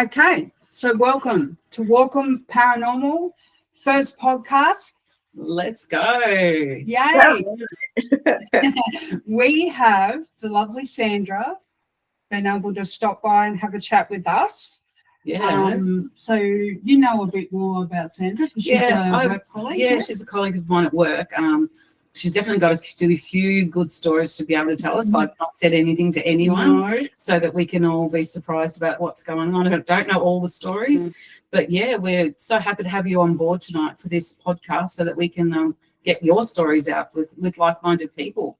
Okay, so welcome to WALKM Paranormal, first podcast. Let's go. Yay. We have the lovely Sandra been able to stop by and have a chat with us. Yeah. So you know a bit more about Sandra because she's a work colleague. Yeah, she's a colleague of mine at work. She's definitely got a few good stories to be able to tell us. I've not said anything to anyone, so that we can all be surprised about what's going on. I don't know all the stories, but yeah, we're so happy to have you on board tonight for this podcast so that we can get your stories out with like-minded people.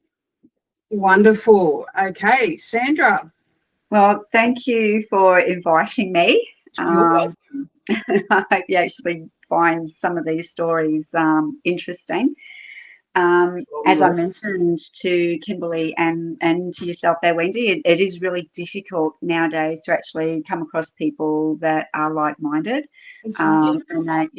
Wonderful. Okay, Sandra. Well, thank you for inviting me. You're welcome. I hope you actually find some of these stories interesting. As I mentioned to Kimberly and to yourself there, Wendy, it is really difficult nowadays to actually come across people that are like-minded and that,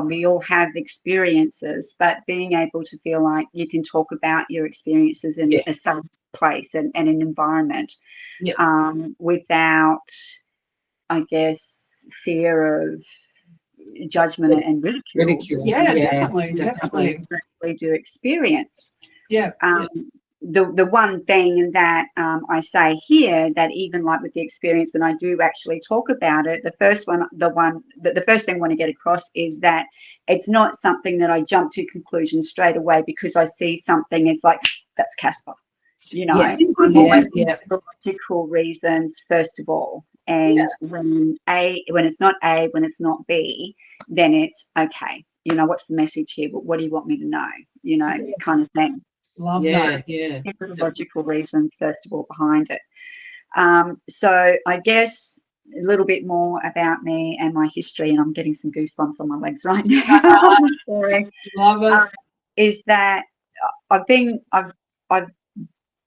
we all have experiences, but being able to feel like you can talk about your experiences in a safe place and an environment without, I guess, fear of judgment and ridicule. Yeah, definitely. We do experience. Yeah. The one thing that I say here, that even like with the experience, when I do actually talk about it, the first thing I want to get across is that it's not something that I jump to conclusions straight away because I see something. It's like, that's Casper, I'm always for logical reasons first of all. And when it's not A, when it's not B, then it's okay. What's the message here? But what do you want me to know? Kind of thing. Love that. Yeah. Logical reasons first of all behind it. So I guess a little bit more about me and my history, and I'm getting some goosebumps on my legs right now. Love it. Is that I've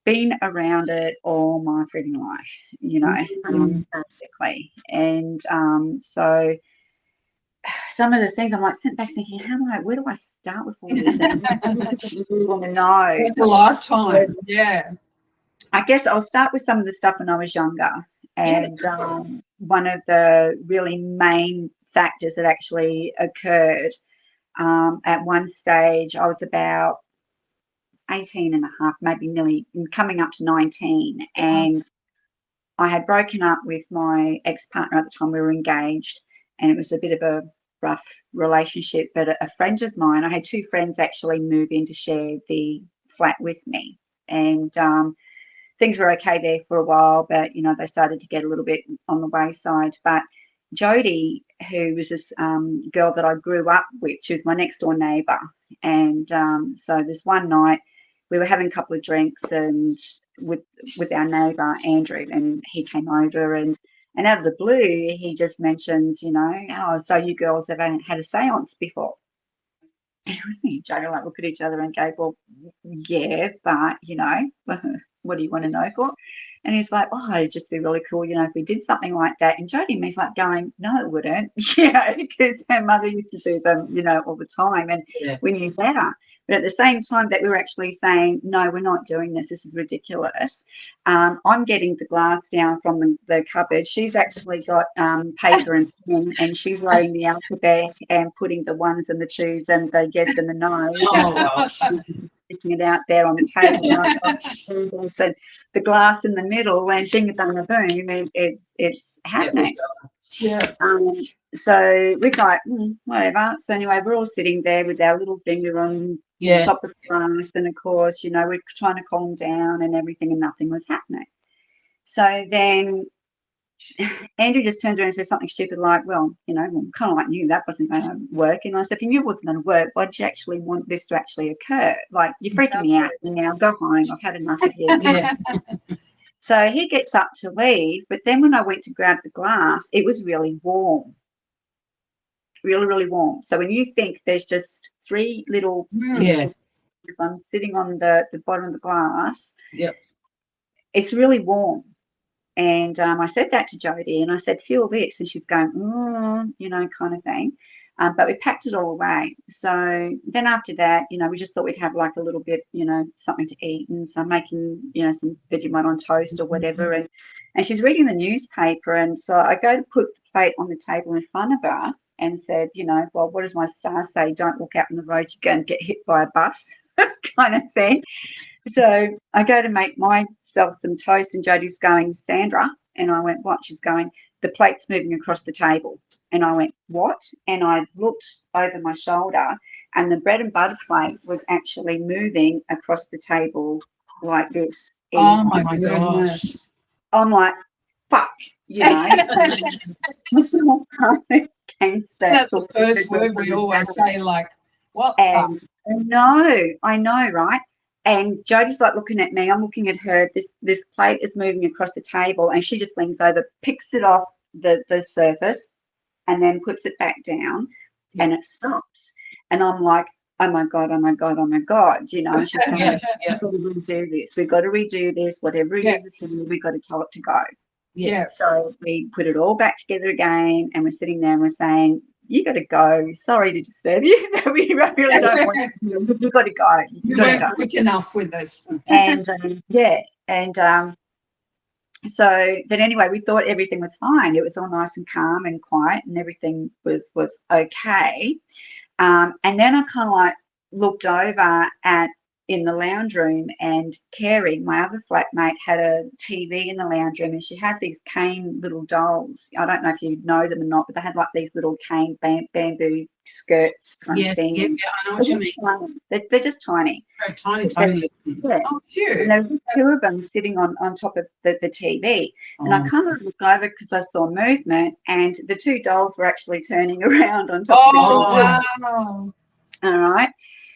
been around it all my freaking life, basically. And so some of the things I'm like sitting back thinking, where do I start with all this? I really want to know. It's a lifetime. Yeah. I guess I'll start with some of the stuff when I was younger. And one of the really main factors that actually occurred at one stage, I was about 18 and a half, maybe nearly coming up to 19. And I had broken up with my ex-partner at the time. We were engaged, and it was a bit of a rough relationship. But a friend of mine, I had two friends actually move in to share the flat with me. And things were okay there for a while, but, they started to get a little bit on the wayside. But Jodie, who was this girl that I grew up with, she was my next door neighbour. And so this one night, we were having a couple of drinks and with our neighbour Andrew, and he came over and out of the blue he just mentions, so you girls have had a séance before. And it was me and Jodie look at each other and go, well, yeah, but what do you want to know for? And he's like, oh, it'd just be really cool, if we did something like that. And Jodie and me's like going, no, it wouldn't, because her mother used to do them, all the time, and we knew better. But at the same time that we were actually saying, no, we're not doing this. This is ridiculous. I'm getting the glass down from the cupboard. She's actually got paper and pen, and she's writing the alphabet and putting the ones and the twos and the yes and the no. Putting it out there on the table. So the glass in the middle, and ding bang boom, it's happening. Yeah. So we're like, whatever. So anyway, we're all sitting there with our little finger on top of the glass, and of course, we're trying to calm down and everything, and nothing was happening. So then Andrew just turns around and says something stupid like, well, kind of like knew that wasn't going to work. And I said, if you knew it wasn't going to work, why did you actually want this to actually occur? Like, you're freaking me out now. Go home. I've had enough of you. So he gets up to leave, but then when I went to grab the glass, it was really warm. Really, really warm. So when you think there's just three little because I'm sitting on the bottom of the glass, it's really warm. And I said that to Jodie, and I said, feel this. And she's going, kind of thing. But we packed it all away. So then after that, we just thought we'd have like a little bit, something to eat. And so I'm making, some Vegemite on toast or whatever. And And she's reading the newspaper, and so I go to put the plate on the table in front of her and said, you know, well, what does my star say? Don't walk out on the road, you're going to get hit by a bus, kind of thing. So I go to make myself some toast, and Jodie's going, Sandra. And I went, what? She's going, the plate's moving across the table. And I went, what? And I looked over my shoulder, and the bread and butter plate was actually moving across the table like this. Oh my goodness. I'm like, fuck, you know. Against that That's the sort of first word we always say, like, what and I know, right? And Jodie's like looking at me, I'm looking at her, this plate is moving across the table, and she just leans over, picks it off the surface, and then puts it back down, and it stops. And I'm like, oh my God, oh my God, oh my God, you know, and she's going, we've got to redo this, we've got to redo this, whatever it is here, we've got to tell it to go. Yeah. So we put it all back together again, and we're sitting there and we're saying, you got to go. Sorry to disturb you, but we really don't want you. You've got to go. You weren't quick enough with this. And so then anyway, we thought everything was fine. It was all nice and calm and quiet, and everything was okay. And then I kind of like looked over in the lounge room, and Carrie, my other flatmate, had a TV in the lounge room, and she had these cane little dolls. I don't know if you know them or not, but they had like these little cane bamboo skirts kind of thing. Yeah, I know what you mean. They're just tiny. Tiny things. Yeah. Oh, cute. And there were two of them sitting on top of the TV. And I kind of looked over because I saw movement, and the two dolls were actually turning around on top of the TV. Wow. All right.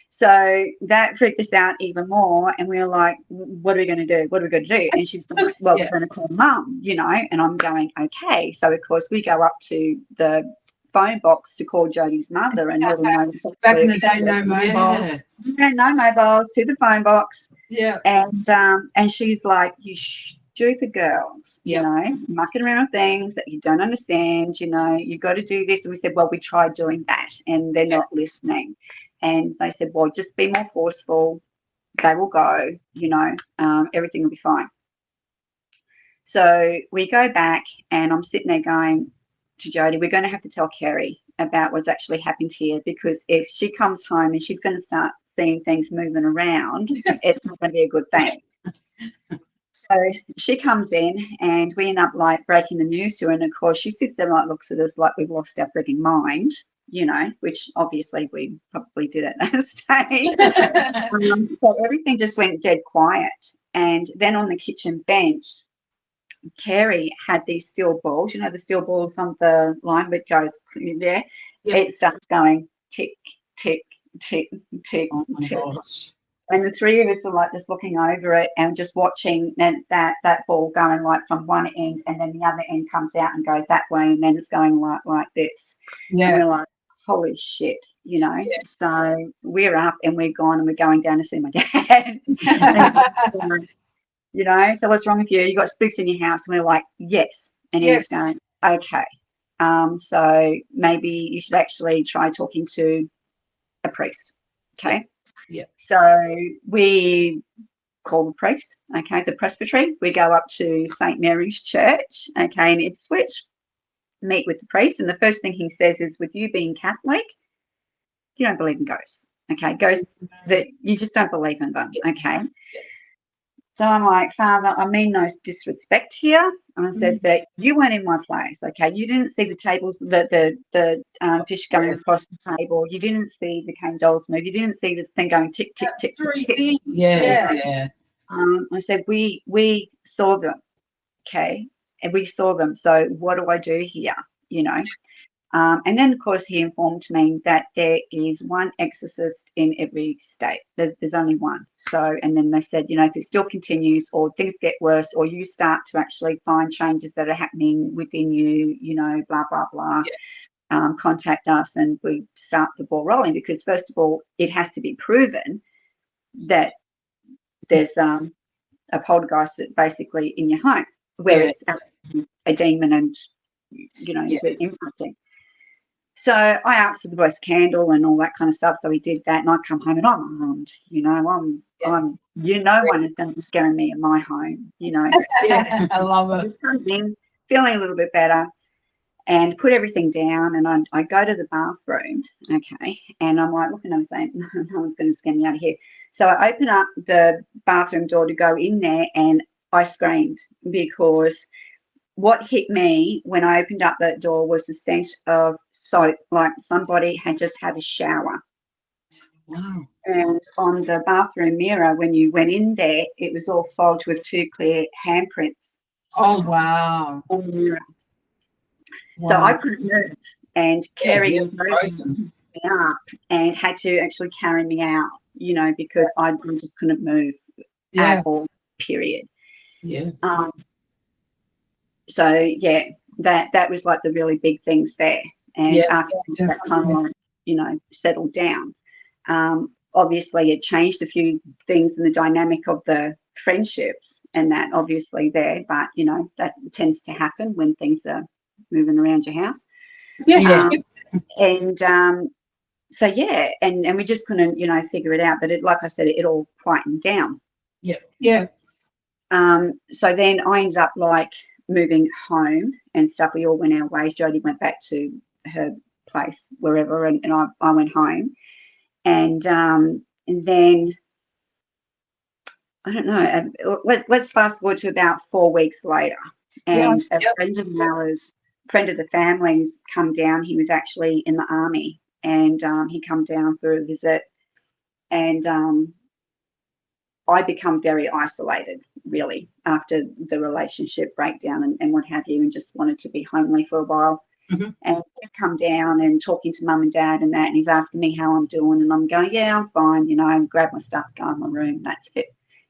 So that freaked us out even more, and we were like, what are we going to do? What are we going to do? And she's like, well, we're going to call Mum, you know, and I'm going, okay. So, of course, we go up to the phone box to call Jodie's mother, and let her know. Back in the day, no mobiles. No mobiles, to the phone box. Yeah. And she's like, you stupid girls, you know, mucking around with things that you don't understand, you know, you got to do this. And we said, well, we tried doing that, and they're not listening. And they said, well, just be more forceful. They will go, you know, everything will be fine. So we go back, and I'm sitting there going to Jodie, we're going to have to tell Kerry about what's actually happened here, because if she comes home and she's going to start seeing things moving around, it's not going to be a good thing. So she comes in, and we end up like breaking the news to her. And of course, she sits there and like looks at us like we've lost our freaking mind, you know, which obviously we probably did at that stage. So everything just went dead quiet. And then on the kitchen bench, Carrie had these steel balls, you know, the steel balls on the line that goes there. It starts going tick, tick, tick, tick, tick. Gosh. And the three of us are like just looking over it and just watching that ball going like from one end, and then the other end comes out and goes that way, and then it's going like this. Yeah. And we're like, holy shit, you know. Yeah. So we're up and we're gone, and we're going down to see my dad. You know, so what's wrong with you? You got spooks in your house? And we're like, yes. And he's going, okay. So maybe you should actually try talking to a priest. Okay. Yeah. So we call the priest, okay, the presbytery. We go up to St. Mary's Church, okay, in Ipswich, meet with the priest. And the first thing he says is, with you being Catholic, you don't believe in ghosts, okay? Ghosts, that you just don't believe in them, okay? So I'm like, Father, I mean no disrespect here. And I said, but you weren't in my place, okay? You didn't see the tables, the dish going across the table. You didn't see the cane dolls move. You didn't see this thing going tick, tick, tick, tick, tick. Yeah. I said, we saw them, okay? And we saw them. So what do I do here, you know? And then, of course, he informed me that there is one exorcist in every state. There's only one. So, and then they said, you know, if it still continues or things get worse or you start to actually find changes that are happening within you, you know, blah, blah, blah, contact us and we start the ball rolling. Because, first of all, it has to be proven that there's a poltergeist basically in your home where it's a demon and, you know, impacting. So I asked for the best candle and all that kind of stuff. So we did that, and I come home and I'm armed. I'm no one is going to be scaring me in my home. Yeah, I love it. Just come in, feeling a little bit better, and put everything down. And I go to the bathroom, okay, and I'm like looking, I'm saying, no one's going to scare me out of here. So I open up the bathroom door to go in there, and I screamed because what hit me when I opened up that door was the scent of soap, like somebody had just had a shower. Wow. And on the bathroom mirror, when you went in there, it was all fogged with 2 clear handprints Oh, wow. on the mirror. Wow. So I couldn't move, and Kerry Yeah, was me up and had to actually carry me out, because I just couldn't move Yeah. at all, period. Yeah. So yeah, that was like the really big things there. And after that kind of settled down, obviously it changed a few things in the dynamic of the friendships and that obviously there, but that tends to happen when things are moving around your house. Yeah. And so yeah, and we just couldn't figure it out, but like I said, it all quietened down. Yeah. So then I ended up like moving home and stuff. We all went our ways. Jodie went back to her place, wherever, and I went home. And then I don't know. Let's fast forward to about 4 weeks later, and a friend of ours, friend of the family's come down. He was actually in the army, and he come down for a visit, and I become very isolated, really, after the relationship breakdown and what have you, and just wanted to be homely for a while. Mm-hmm. And he'd come down and talking to mum and dad and that, and he's asking me how I'm doing, and I'm going, yeah, I'm fine, grab my stuff, go in my room, that's it.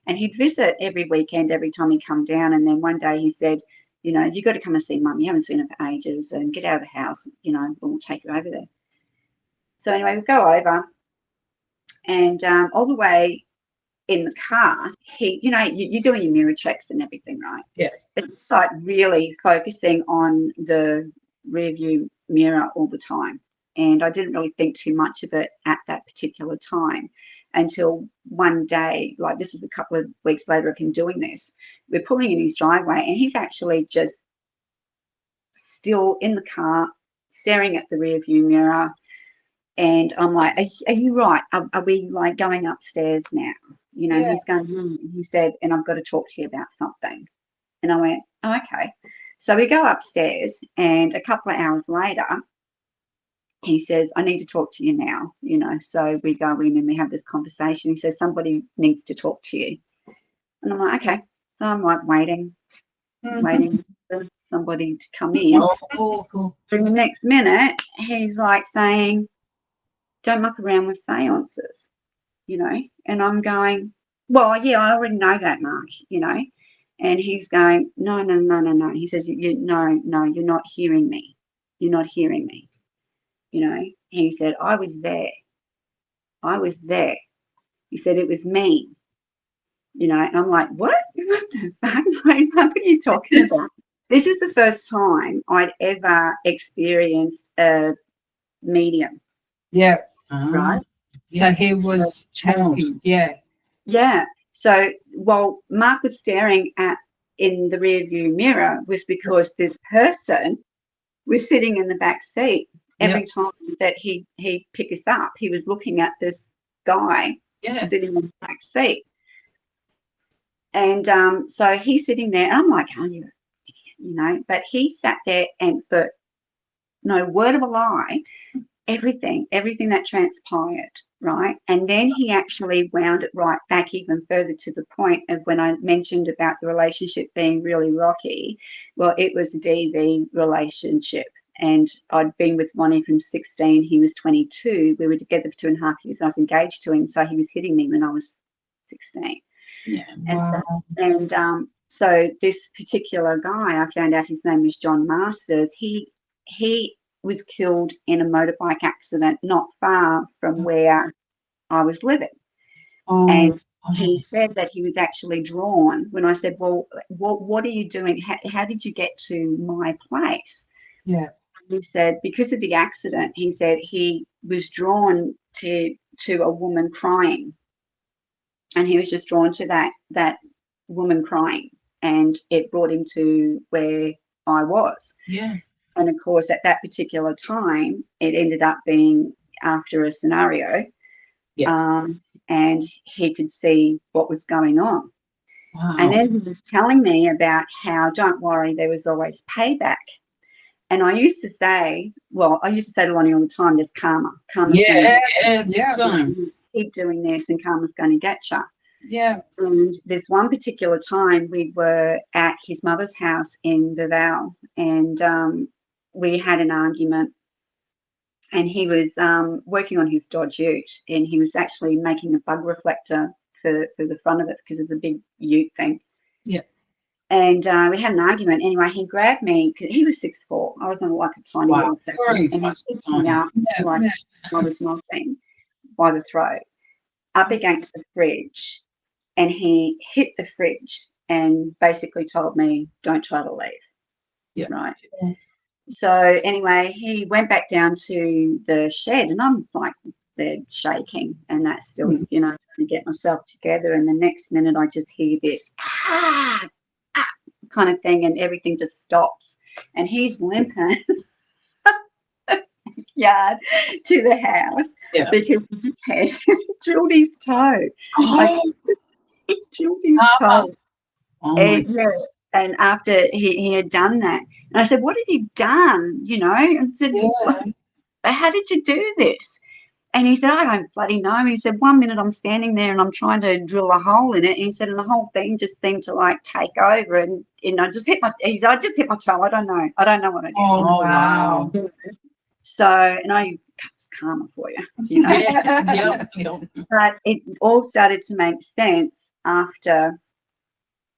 And he'd visit every weekend, every time he'd come down, and then one day he said, you got to come and see mum, you haven't seen her for ages, and get out of the house, we'll take you over there. So anyway, we go over, and all the way in the car, you're doing your mirror checks and everything, right? Yeah. But it's like really focusing on the rear view mirror all the time. And I didn't really think too much of it at that particular time until one day, like this was a couple of weeks later of him doing this, we're pulling in his driveway and he's actually just still in the car staring at the rear view mirror. And I'm like, are you right? Are we like going upstairs now? He's going, he said, and I've got to talk to you about something. And I went, oh, okay. So we go upstairs, and a couple of hours later, he says, I need to talk to you now, So we go in and we have this conversation. He says, somebody needs to talk to you. And I'm like, okay. So I'm like waiting for somebody to come in. Oh, cool. In the next minute, he's like saying, don't muck around with seances, and I'm going, well, yeah, I already know that, Mark, and he's going, no. He says, no, you're not hearing me. You're not hearing me. He said, I was there. He said, it was me, and I'm like, what the fuck? What are you talking about? This is the first time I'd ever experienced a medium. Yeah. Right. So he was talking. Yeah. So while Mark was staring in the rear view mirror was because this person was sitting in the back seat. Every time that he picked us up, he was looking at this guy sitting in the back seat. And so he's sitting there, and I'm like, oh, but he sat there, and for no word of a lie, everything that transpired, right? And then he actually wound it right back even further to the point of when I mentioned about the relationship being really rocky. Well, it was a DV relationship, and I'd been with Lonnie from 16. He was 22. We were together for 2.5 years. I was engaged to him, so he was hitting me when I was 16. Yeah. And so this particular guy, I found out his name was John Masters. He was killed in a motorbike accident not far from where I was living. And he said that he was actually drawn. When I said, well, what are you doing? How did you get to my place? Yeah. he said because of the accident, he said he was drawn to a woman crying, and he was just drawn to that woman crying, and it brought him to where I was. Yeah. And of course, at that particular time, it ended up being after a scenario. Yeah. And he could see what was going on. Wow. And then he was telling me about how, don't worry, there was always payback. And I used to say to Lonnie all the time, there's karma. Karma's Time. keep doing this and karma's going to get you. Yeah. And there's one particular time we were at his mother's house in Vivelle, and we had an argument, and he was working on his Dodge Ute, and he was actually making a bug reflector for the front of it because it's a big Ute thing. Yeah. And we had an argument. Anyway, he grabbed me because he was 6'4". I was on like a tiny little thing. And he picked me up like I was nothing by the throat up against the fridge, and he hit the fridge and basically told me, don't try to leave. Yeah. Right. Yeah. So anyway, he went back down to the shed, and I'm like, they're shaking, and that's still, trying to get myself together. And the next minute, I just hear this kind of thing, and everything just stops. And he's limping yard to the house because he had drilled his toe. He drilled his toe. And after he had done that, and I said, what have you done? And said, how did you do this? And he said, I don't bloody know. He said, 1 minute I'm standing there and I'm trying to drill a hole in it. And he said, and the whole thing just seemed to like take over. And I just hit my toe. I don't know what I did. Oh, wow. So, and it's karma for you, But it all started to make sense after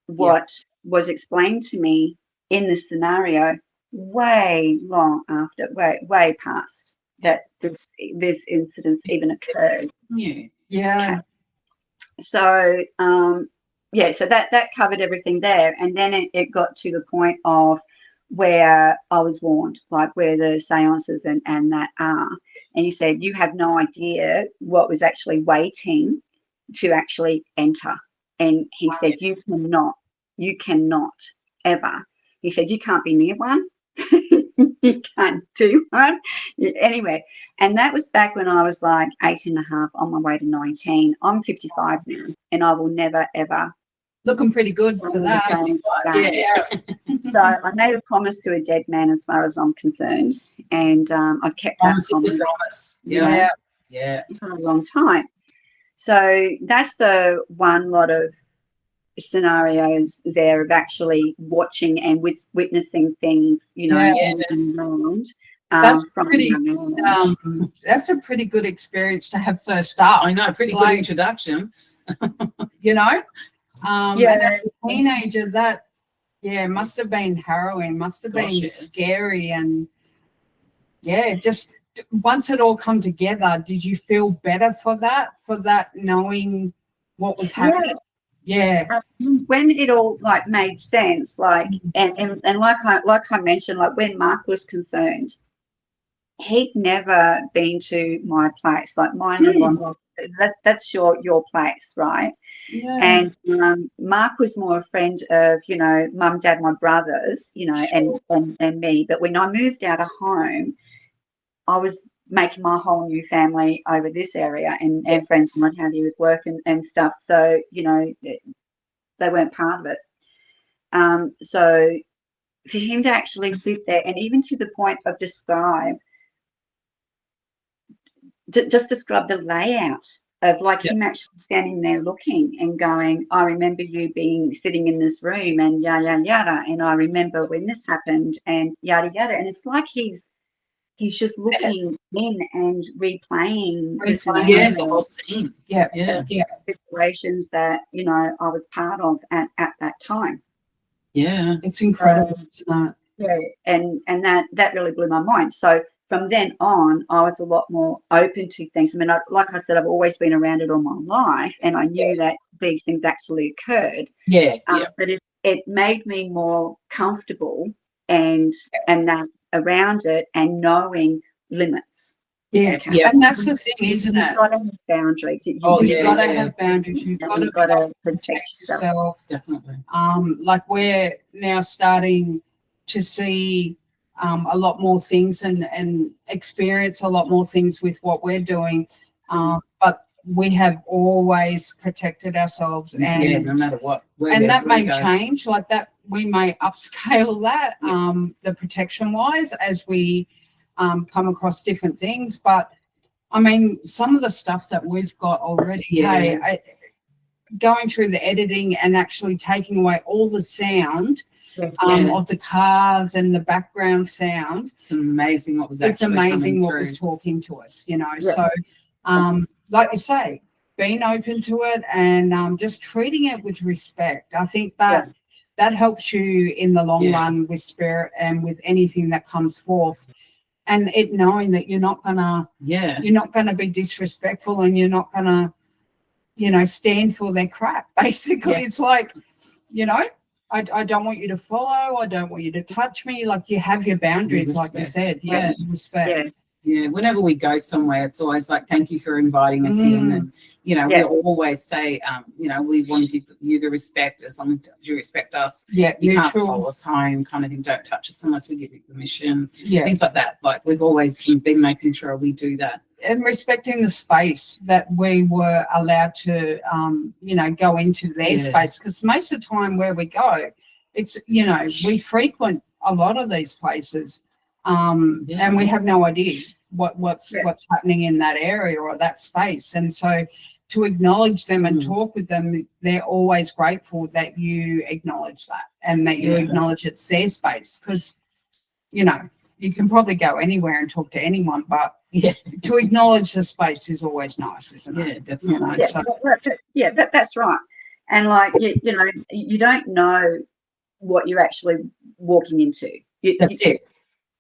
what was explained to me in the scenario way past that this incident even occurred. Yeah. So so that covered everything there, and then it got to the point of where I was warned, like where the seances and that are, and he said you have no idea what was actually waiting to actually enter, and he said you cannot ever. He said you can't be near one. You can't do one. Anyway, and that was back when I was like 18.5 on my way to 19. I'm 55 now, and I will never, ever. Looking pretty good for that. So I made a promise to a dead man as far as I'm concerned, and I've kept that promise. For a long time. So that's the one lot of scenarios there of actually watching and witnessing things, around. That's that's a pretty good experience to have first up. I know, pretty good introduction. And as a teenager, that must have been harrowing, must have been scary, and just once it all come together, did you feel better for that knowing what was happening? When it all like made sense, like and like I mentioned, like when Mark was concerned, he'd never been to my place. Like mine that's your place, right? And Mark was more a friend of mum, dad, my brothers, and me. But when I moved out of home, I was making my whole new family over this area and friends and what have you with work and stuff. So, they weren't part of it. So for him to actually sit there and even to the point of describe the layout of like him actually standing there looking and going, I remember you being sitting in this room and yada, yada. And I remember when this happened and yada, yada. And it's like he's just looking in and replaying the whole scene. Situations that I was part of at that time. It's incredible. And that really blew my mind. So from then on, I was a lot more open to things. I mean, like I said, I've always been around it all my life, and I knew that these things actually occurred. But it made me more comfortable, and that's around it and knowing limits. Yeah, Okay. yeah, and that's the thing, isn't You've it? got to have boundaries. You've got to have boundaries. You've got to protect yourself. Definitely. Like we're now starting to see a lot more things and experience a lot more things with what we're doing. But we have always protected ourselves, and no matter what. And that may change, like that. We may upscale that, the protection wise, as we come across different things. But I mean, some of the stuff that we've got already, going through the editing and actually taking away all the sound of the cars and the background sound. It's amazing what was actually It's amazing what through. Was talking to us, you know. So, like you say, being open to it and just treating it with respect. I think that that helps you in the long run with spirit and with anything that comes forth. And it knowing that you're not gonna be disrespectful, and you're not gonna, you know, stand for their crap. Basically, it's like, you know, I don't want you to follow. I don't want you to touch me. Like, you have your boundaries, like you said. Respect. Yeah, whenever we go somewhere, it's always like, thank you for inviting us in. And, you know, we always say, you know, we want to give you the respect as long as you respect us. Yeah, you can't follow us home, kind of thing. Don't touch us unless we give you permission. Yeah, things like that. Like, we've always been making sure we do that. And respecting the space that we were allowed to, you know, go into their space. Because most of the time where we go, it's, you know, we frequent a lot of these places. And we have no idea what's happening in that area or that space. And so to acknowledge them and talk with them, they're always grateful that you acknowledge that and that you acknowledge it's their space. Because, you know, you can probably go anywhere and talk to anyone, but to acknowledge the space is always nice, isn't it? Yeah, definitely. That's right. And like, you know, you don't know what you're actually walking into. That's it.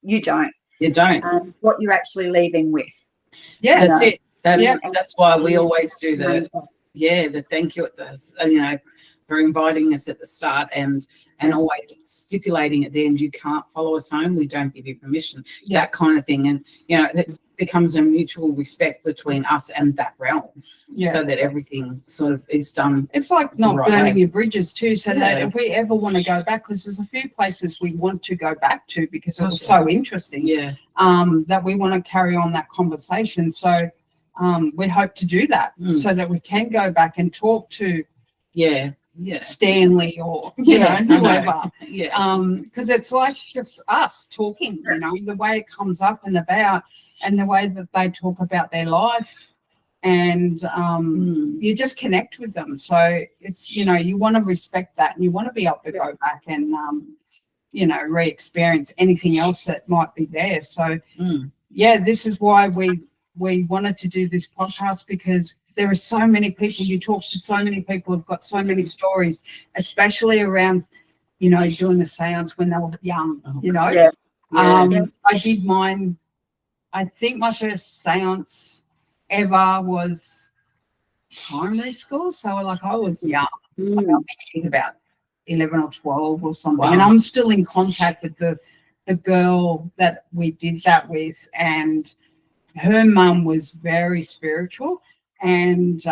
You don't. You don't. What you're actually leaving with. Yeah, that's it. That's why we always do the thank you at the, you know, for inviting us at the start and always stipulating at the end, you can't follow us home, we don't give you permission, that kind of thing. And, you know, it becomes a mutual respect between us and that realm, so that everything sort of is done. It's like not burning your bridges too, so that if we ever want to go back, because there's a few places we want to go back to because it was so interesting, that we want to carry on that conversation. So we hope to do that so that we can go back and talk to Stanley or you know whoever, because it's like just us talking, you know, the way it comes up and about, and the way that they talk about their life, and you just connect with them. So it's, you know, you want to respect that, and you want to be able to go back and you know, re-experience anything else that might be there. So this is why we wanted to do this podcast, because there are so many people, you talk to so many people who've got so many stories, especially around, you know, doing the seance when they were young, you know. I did mine, I think my first seance ever was primary school. So like I was young, like I think about 11 or 12 or something. And I'm still in contact with the girl that we did that with, and her mum was very spiritual, and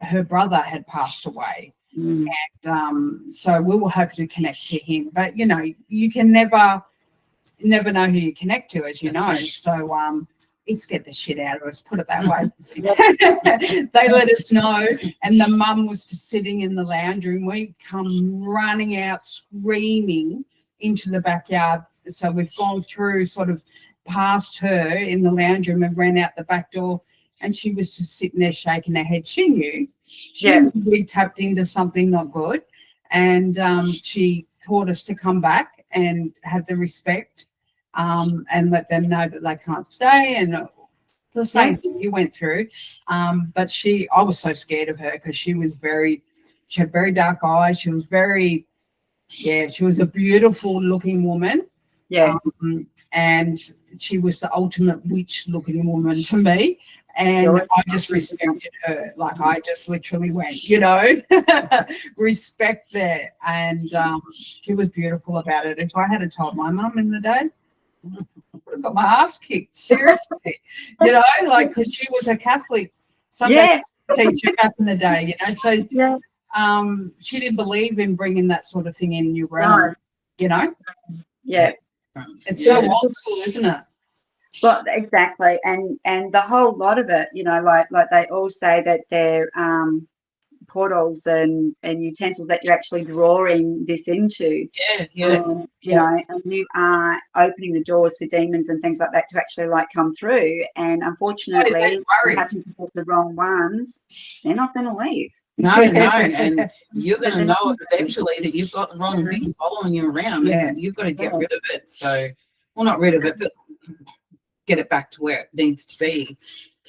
her brother had passed away, and so we were hoping to connect to him. But you know, you can never know who you connect to, as you know. So it scared the shit out of us, put it that way. They let us know, and the mum was just sitting in the lounge room. We come running out screaming into the backyard. So we've gone through sort of past her in the lounge room and ran out the back door, and she was just sitting there shaking her head. She knew we tapped into something not good, and she taught us to come back and have the respect, and let them know that they can't stay, and the same thing you went through. But I was so scared of her because she had very dark eyes. She was she was a beautiful looking woman. And she was the ultimate witch looking woman to me, and I just respected her. Like I just literally went, you know, respect there. And she was beautiful about it. If I had told my mum in the day, would have got my ass kicked, seriously. You know, like, because she was a Catholic Sunday teacher back in the day, you know, so she didn't believe in bringing that sort of thing in your realm, you know. It's so old school, isn't it? Well, exactly, and the whole lot of it, you know, like they all say that they're portals and utensils that you're actually drawing this into. You know, and you are opening the doors for demons and things like that to actually like come through. And unfortunately, if you happen to pick the wrong ones, they're not going to leave. No, and you're going to know eventually that you've got the wrong things following you around, and you've got to get rid of it. So, well, not rid of it, but get it back to where it needs to be.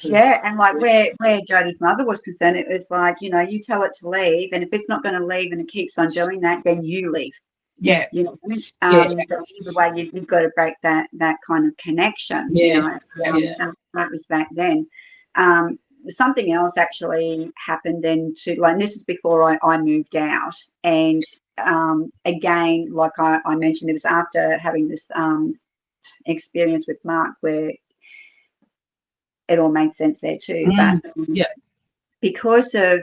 Yeah, and like where Jodie's mother was concerned, it was like, you know, you tell it to leave, and if it's not going to leave and it keeps on doing that, then you leave. Yeah, you know, but either way, you've got to break that kind of connection. You know, that was back then. Something else actually happened then too. Like, and this is before I moved out, and again, like I mentioned, it was after having this experience with Mark where it all made sense there too. But because of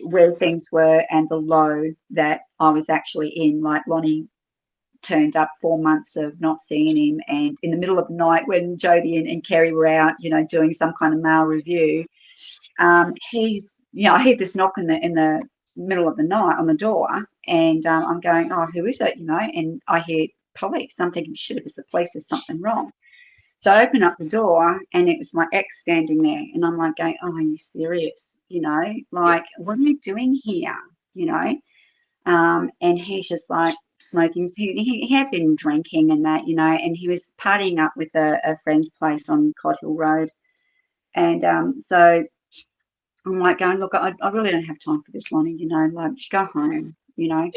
where things were and the low that I was actually in, like Lonnie turned up 4 months of not seeing him, and in the middle of the night when Jodie and Kerry were out, you know, doing some kind of mail review, he's, you know, I heard this knock in the middle of the night on the door, and I'm going, oh, who is it, you know, and I hear police. I'm thinking, shit, if it's the police, there's something wrong. So I open up the door, and it was my ex standing there, and I'm like going, oh, are you serious? You know, like, what are you doing here? You know, and he's just like smoking. He had been drinking and that, you know, and he was partying up with a friend's place on Cod Hill Road. And so I'm like going, look, I really don't have time for this, Lonnie, you know, like, go home, you know.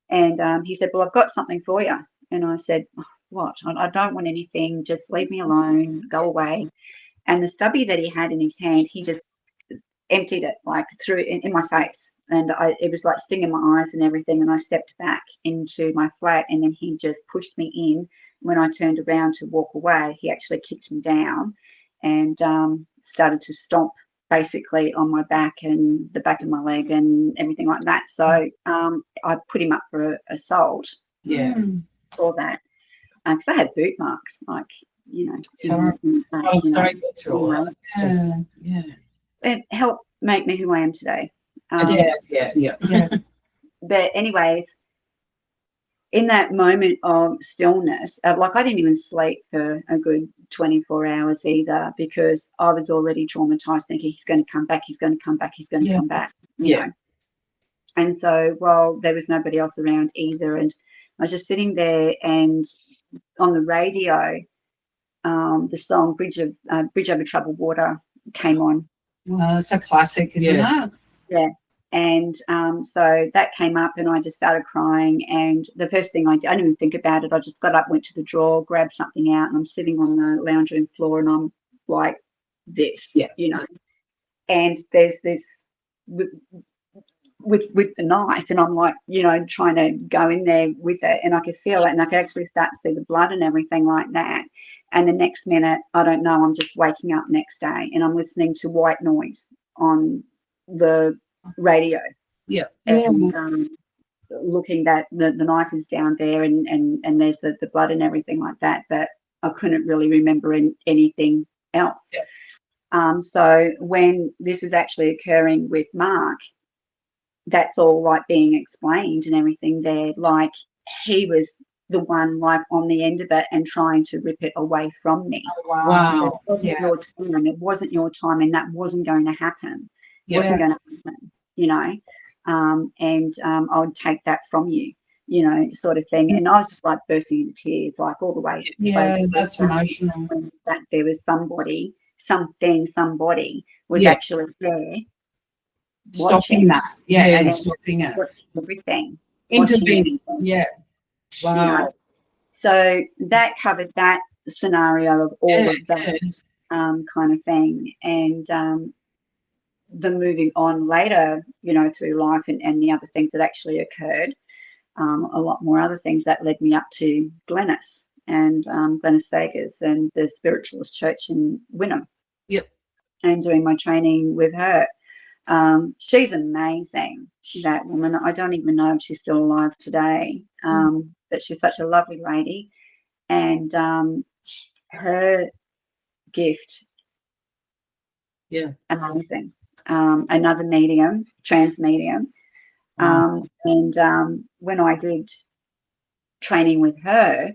And he said, well, I've got something for you. And I said, oh, what? I don't want anything. Just leave me alone. Go away. And the stubby that he had in his hand, he just emptied it like through in my face, and it was like stinging my eyes and everything. And I stepped back into my flat, and then he just pushed me in. When I turned around to walk away, he actually kicked me down and started to stomp basically on my back and the back of my leg and everything like that. So I put him up for assault. For that, because I had boot marks, like, you know. Sorry, go through all that. It's just it helped make me who I am today. But anyways, in that moment of stillness, like, I didn't even sleep for a good 24 hours either, because I was already traumatized, thinking he's going to come back, he's going to come back, he's going to come back. You know? And so, well, there was nobody else around either, and I was just sitting there, and on the radio, the song Bridge Over Troubled Water came on. Well, it's a classic, isn't it? Yeah. And so that came up, and I just started crying. And the first thing I did, I didn't even think about it. I just got up, went to the drawer, grabbed something out, and I'm sitting on the lounge room floor, and I'm like this, you know. And there's this with the knife, and I'm like, you know, trying to go in there with it, and I could feel it, and I could actually start to see the blood and everything like that. And the next minute, I don't know, I'm just waking up next day, and I'm listening to white noise on the radio. And looking that the knife is down there, and there's the blood and everything like that, but I couldn't really remember anything else. So when this was actually occurring with Mark, that's all like being explained and everything there, like he was the one like on the end of it and trying to rip it away from me. Wow. Your time. It wasn't your time, and that wasn't going to happen. Wasn't going to happen, you know. And I would take that from you, you know, sort of thing. And I was just like bursting into tears, like all the way. That's emotional. That there was somebody was actually there. Stopping that. And stopping it. Everything. Intervening. Wow. You know? So that covered that scenario of all of that kind of thing. And the moving on later, you know, through life and the other things that actually occurred, a lot more other things that led me up to Glennis. and Glenn and the Spiritualist Church in Wynnum. Yep. And doing my training with her. She's amazing, that woman. I don't even know if she's still alive today, but she's such a lovely lady. And her gift, amazing. Another medium, trans medium. And when I did training with her,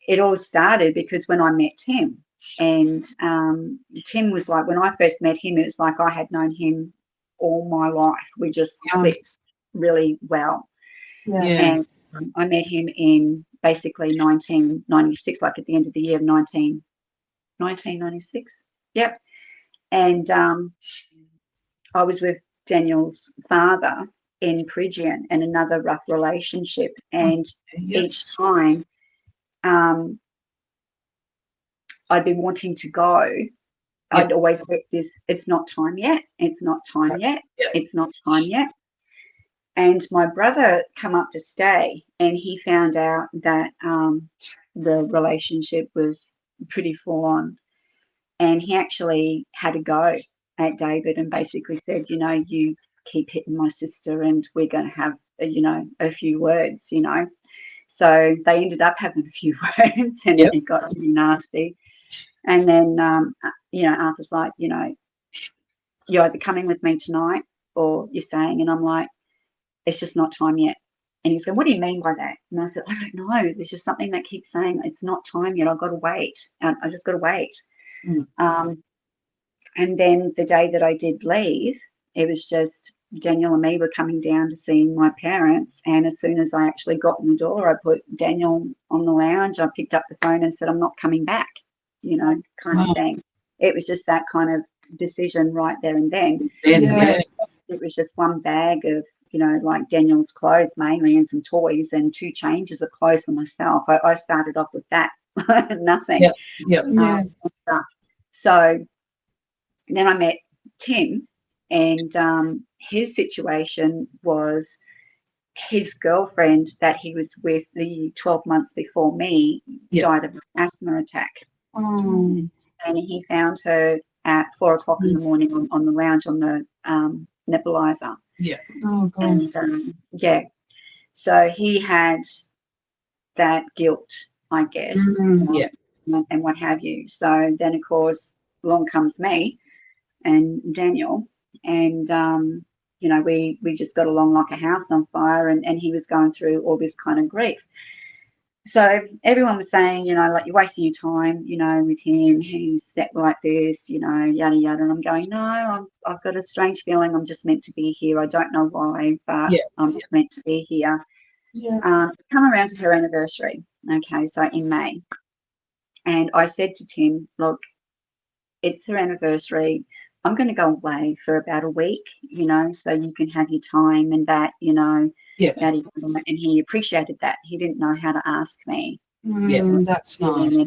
it all started because when I met Tim, and Tim was like, when I first met him, it was like I had known him all my life. We just clicked really well. And I met him in basically 1996, like at the end of the year of 1996. Yep. And I was with Daniel's father in Prigian and another rough relationship. And each time I'd been wanting to go, I'd always get this, it's not time yet, it's not time yet, it's not time yet. And my brother come up to stay, and he found out that the relationship was pretty full on. And he actually had a go at David and basically said, you know, you keep hitting my sister and we're going to have, you know, a few words, you know. So they ended up having a few words, and it got really nasty. And then, you know, Arthur's like, you know, you're either coming with me tonight or you're staying. And I'm like, it's just not time yet. And he's going, what do you mean by that? And I said, I don't know. There's just something that keeps saying it's not time yet. I've got to wait. I just got to wait. And then the day that I did leave, it was just Daniel and me were coming down to see my parents. And as soon as I actually got in the door, I put Daniel on the lounge. I picked up the phone and said, I'm not coming back, you know, kind of thing. It was just that kind of decision right there and then. It was just one bag of, you know, like Daniel's clothes mainly and some toys and 2 changes of clothes for myself. I started off with that, nothing. So then I met Tim, and his situation was his girlfriend that he was with the 12 months before me died of an asthma attack. And he found her at 4 o'clock in the morning on the lounge on the nebulizer. Oh, God. And so he had that guilt, I guess, and what have you. So then, of course, along comes me and Daniel, and you know, we just got along like a house on fire, and he was going through all this kind of grief. So everyone was saying, you know, like, you're wasting your time, you know, with him. He's set like this, you know, yada, yada. And I'm going, no, I've got a strange feeling I'm just meant to be here. I don't know why, but I'm just meant to be here. Come around to her anniversary, okay, so in May. And I said to Tim, look, it's her anniversary. I'm going to go away for about a week, you know, so you can have your time and that, you know. And he appreciated that. He didn't know how to ask me. That's nice.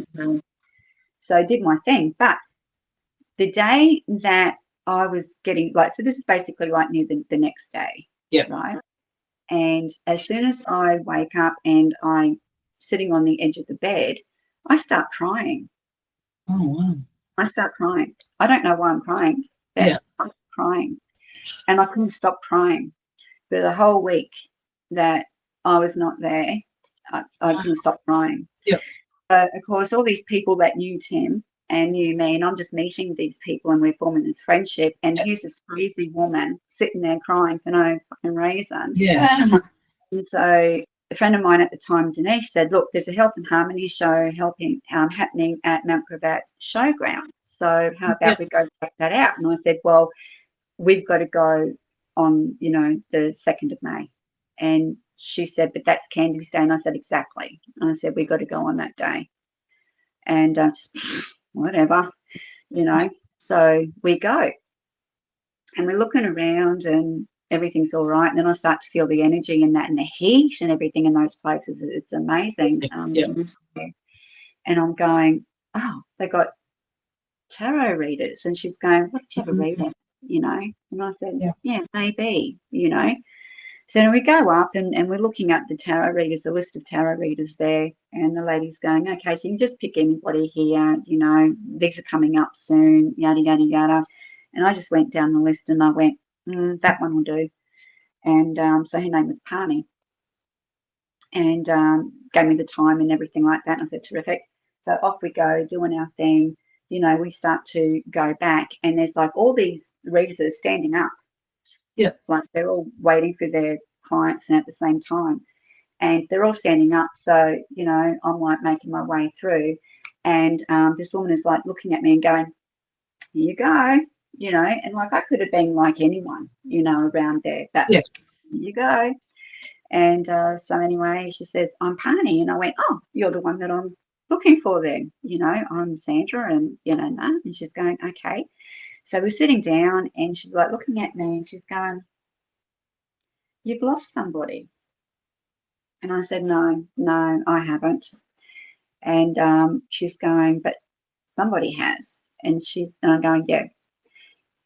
So I did my thing. But the day that I was getting, like, so this is basically like near the next day, right? And as soon as I wake up and I'm sitting on the edge of the bed, I start crying. Oh, wow. I start crying. I don't know why I'm crying, but I'm crying. And I couldn't stop crying. For the whole week that I was not there, I couldn't stop crying. Of course, all these people that knew Tim and knew me, and I'm just meeting these people and we're forming this friendship. And here's this crazy woman sitting there crying for no fucking reason. And so a friend of mine at the time, Denise, said, look, there's a Health and Harmony show happening at Mount Gravatt Showground. So how about we go check that out? And I said, well, we've got to go on, you know, the 2nd of May. And she said, but that's Candy's Day. And I said, exactly. And I said, we've got to go on that day. And just, whatever, you know. So we go. And we're looking around and everything's all right. And then I start to feel the energy and that and the heat and everything in those places. It's amazing. And I'm going, oh, they got tarot readers. And she's going, what did you ever read it? You know? And I said, yeah, maybe, you know. So then we go up and we're looking at the tarot readers, the list of tarot readers there, and the lady's going, okay, so you can just pick anybody here, you know, these are coming up soon, yada, yada, yada. And I just went down the list and I went, that one will do. And so her name was Pani, and gave me the time and everything like that. And I said, terrific. So off we go, doing our thing. You know, we start to go back, and there's like all these readers that are standing up. Yeah. Like they're all waiting for their clients and at the same time. And they're all standing up. So, you know, I'm like making my way through. And this woman is like looking at me and going, here you go. You know, and like I could have been like anyone, you know, around there. But yeah. Here you go. And so anyway, she says, I'm Pani. And I went, oh, you're the one that I'm looking for then. You know, I'm Sandra, and, you know, no. And she's going, okay. So we're sitting down and she's like looking at me and she's going, you've lost somebody. And I said, no, I haven't. And she's going, but somebody has. And I'm going, yeah.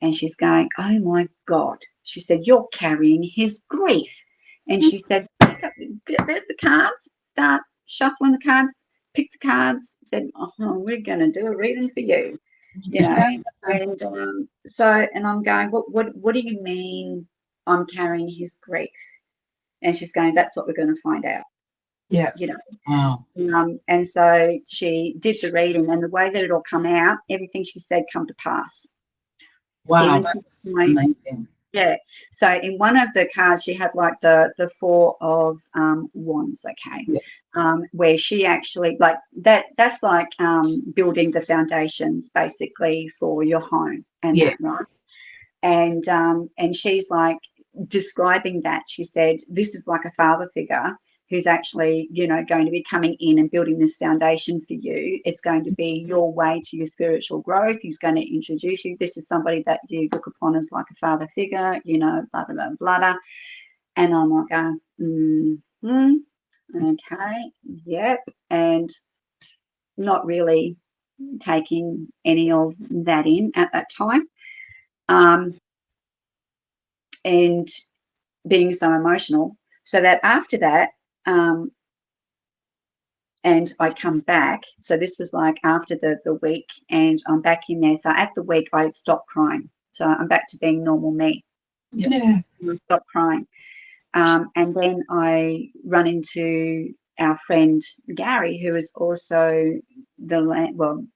And she's going, oh my God. She said, you're carrying his grief. And she said, there's the cards, start shuffling the cards, pick the cards. Said, oh, we're going to do a reading for you, you know. And and I'm going, what do you mean I'm carrying his grief? And she's going, that's what we're going to find out. Yeah. You know. Wow. And so she did the reading, and the way that it all come out, everything she said come to pass. Wow, that's amazing. Yeah. So in one of the cards, she had like the Four of Wands, okay, yeah. Where she actually like that's like building the foundations basically for your home and yeah. that, right? And she's like describing that. She said, this is like a father figure who's actually, you know, going to be coming in and building this foundation for you. It's going to be your way to your spiritual growth. He's going to introduce you. This is somebody that you look upon as like a father figure, you know, blah, blah, blah, blah, blah. And I'm like, okay, yep. And not really taking any of that in at that time. And being so emotional. So that after that, and I come back. So this was like after the week, and I'm back in there. So at the week, I stopped crying. So I'm back to being normal me. Yeah. I stopped crying. And then I run into our friend Gary, who is also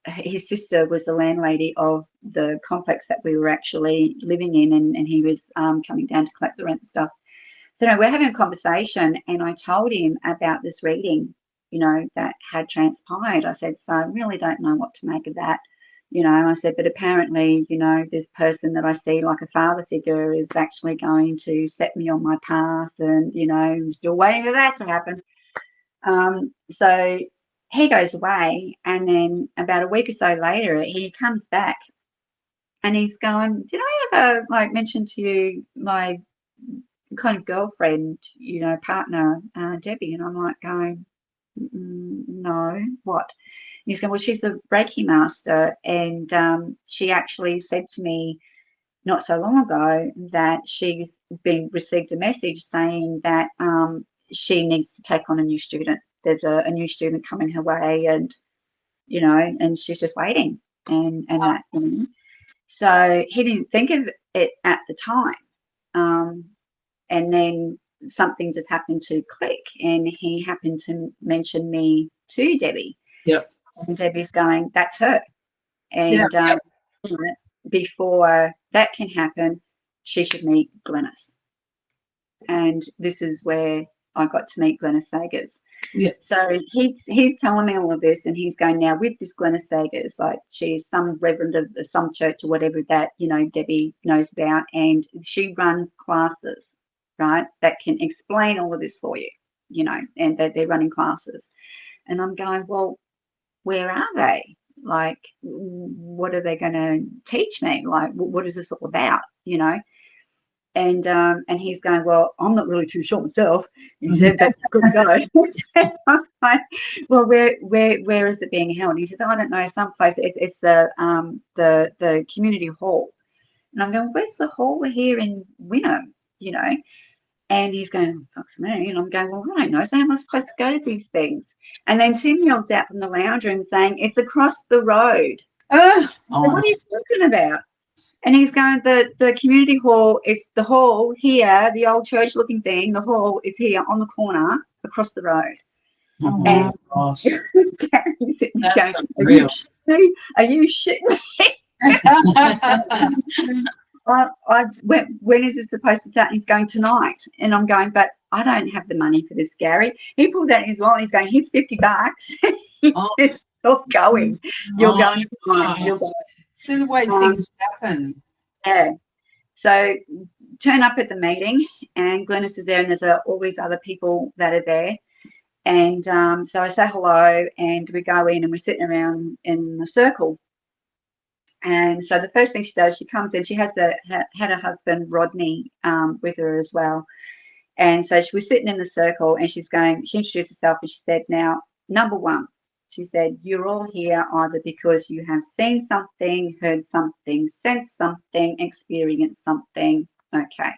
his sister was the landlady of the complex that we were actually living in, and he was coming down to collect the rent and stuff. So no, we're having a conversation, and I told him about this reading, you know, that had transpired. I said, so I really don't know what to make of that. You know, I said, but apparently, you know, this person that I see like a father figure is actually going to set me on my path, and, you know, I'm still waiting for that to happen. So he goes away, and then about a week or so later, he comes back, and he's going, did I ever like mention to you my kind of girlfriend, you know, partner, Debbie? And I'm like going, no, what? And he's going, well, she's a Reiki master, and she actually said to me not so long ago that she's received a message saying that she needs to take on a new student. There's a new student coming her way, and, you know, and she's just waiting, and that. You know. So he didn't think of it at the time. And then something just happened to click, and he happened to mention me to Debbie. Yep. And Debbie's going, that's her. And before that can happen, she should meet Glenys. And this is where I got to meet Glenys Sagers. Yeah. So he's telling me all of this, and he's going, now with this Glenys Sagers, like she's some reverend of some church or whatever that, you know, Debbie knows about, and she runs classes, right, that can explain all of this for you, you know, and that they're running classes. And I'm going, well, where are they? Like, what are they going to teach me? Like, what is this all about, you know? And he's going, well, I'm not really too sure myself. He said, but good to go. I'm like, well, where is it being held? And he says, I don't know, someplace. It's the community hall. And I'm going, where's the hall? We're here in Wynnum, you know. And he's going, fuck's me. And I'm going, well, I don't know. So how am I supposed to go to these things? And then Tim yells out from the lounge room saying, it's across the road. So what are you talking about? And he's going, the community hall, it's the hall here, the old church looking thing, the hall is here on the corner across the road. Oh, And gosh. Gary's sitting there That's going, unreal. are you shitting me? When is this supposed to start? And he's going, tonight. And I'm going, but I don't have the money for this, Gary. He pulls out his wallet and he's going, here's $50. It's not going. You're going tonight. You're going. See the way things happen. Yeah. So turn up at the meeting and Glennis is there and there's all these other people that are there. And so I say hello and we go in and we're sitting around in the circle. And so the first thing she does, she comes in, she had her husband, Rodney, with her as well. And so she was sitting in the circle and she introduced herself and she said, now, number one, she said, you're all here either because you have seen something, heard something, sensed something, experienced something. Okay.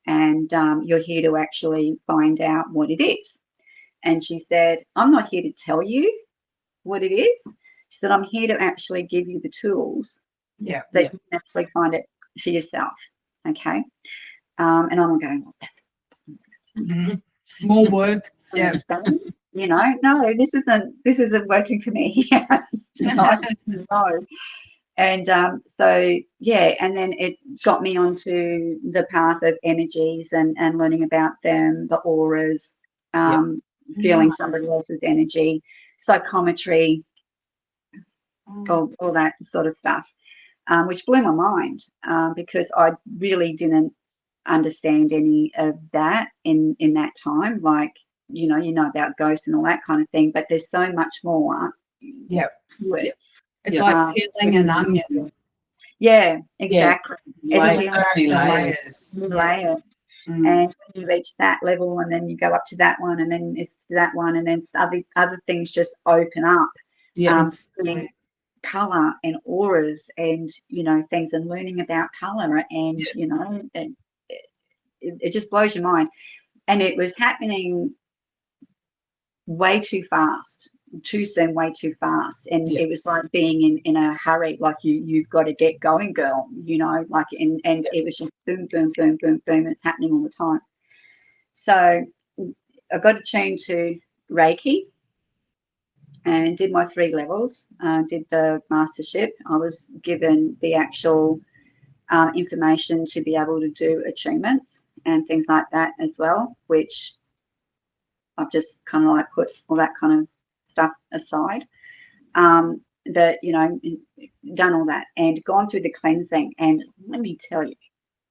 And you're here to actually find out what it is. And she said, I'm not here to tell you what it is. She said, I'm here to actually give you the tools that you can actually find it for yourself. Okay. And I'm going, well, that's more work. Yeah. You know, no, this isn't working for me. No. And so, yeah, and then it got me onto the path of energies and learning about them, the auras, feeling somebody else's energy, psychometry, all that sort of stuff, which blew my mind because I really didn't understand any of that in that time. Like, you know about ghosts and all that kind of thing, but there's so much more to it. It's like peeling an onion. Yeah, exactly. Layers. Layer. And when you reach that level and then you go up to that one and then it's to that one and then other things just open up. Colour and auras and, you know, things and learning about colour and, you know, it just blows your mind. And it was happening way too fast, too soon, way too fast. And it was like being in a hurry, like you've got to get going, girl, you know, like, and it was just boom, boom, boom, boom, boom. It's happening all the time. So I got attuned to Reiki and did my 3 levels, did the mastership. I was given the actual information to be able to do attunements and things like that as well, which I've just kind of like put all that kind of stuff aside. But, you know, done all that and gone through the cleansing. And let me tell you,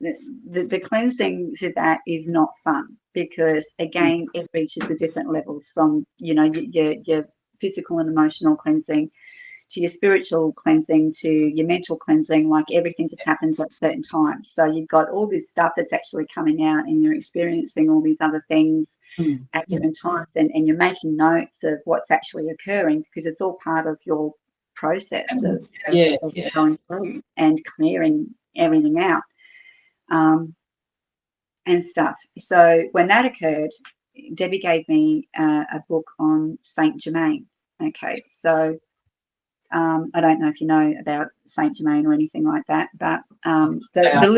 the cleansing to that is not fun because, again, it reaches the different levels from, you know, your physical and emotional cleansing to your spiritual cleansing to your mental cleansing. Like everything just happens at certain times. So you've got all this stuff that's actually coming out and you're experiencing all these other things at different times and you're making notes of what's actually occurring because it's all part of your process of going through and clearing everything out and stuff. So when that occurred, Debbie gave me a book on Saint Germain. Okay, so I don't know if you know about Saint Germain or anything like that, but the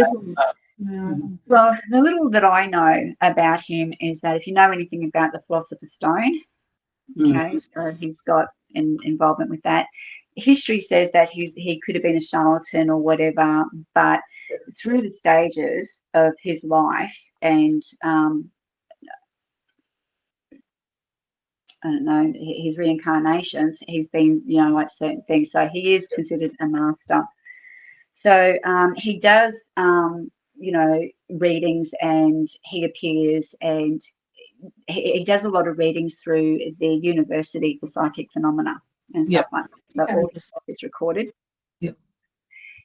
little that I know about him is that if you know anything about the Philosopher's Stone, okay, so he's got an involvement with that. History says that he could have been a charlatan or whatever, but through the stages of his life and I don't know, his reincarnations, he's been, you know, like certain things. So he is considered a master. So he does, you know, readings and he appears and he does a lot of readings through the University for Psychic Phenomena and stuff like that. So all his stuff is recorded.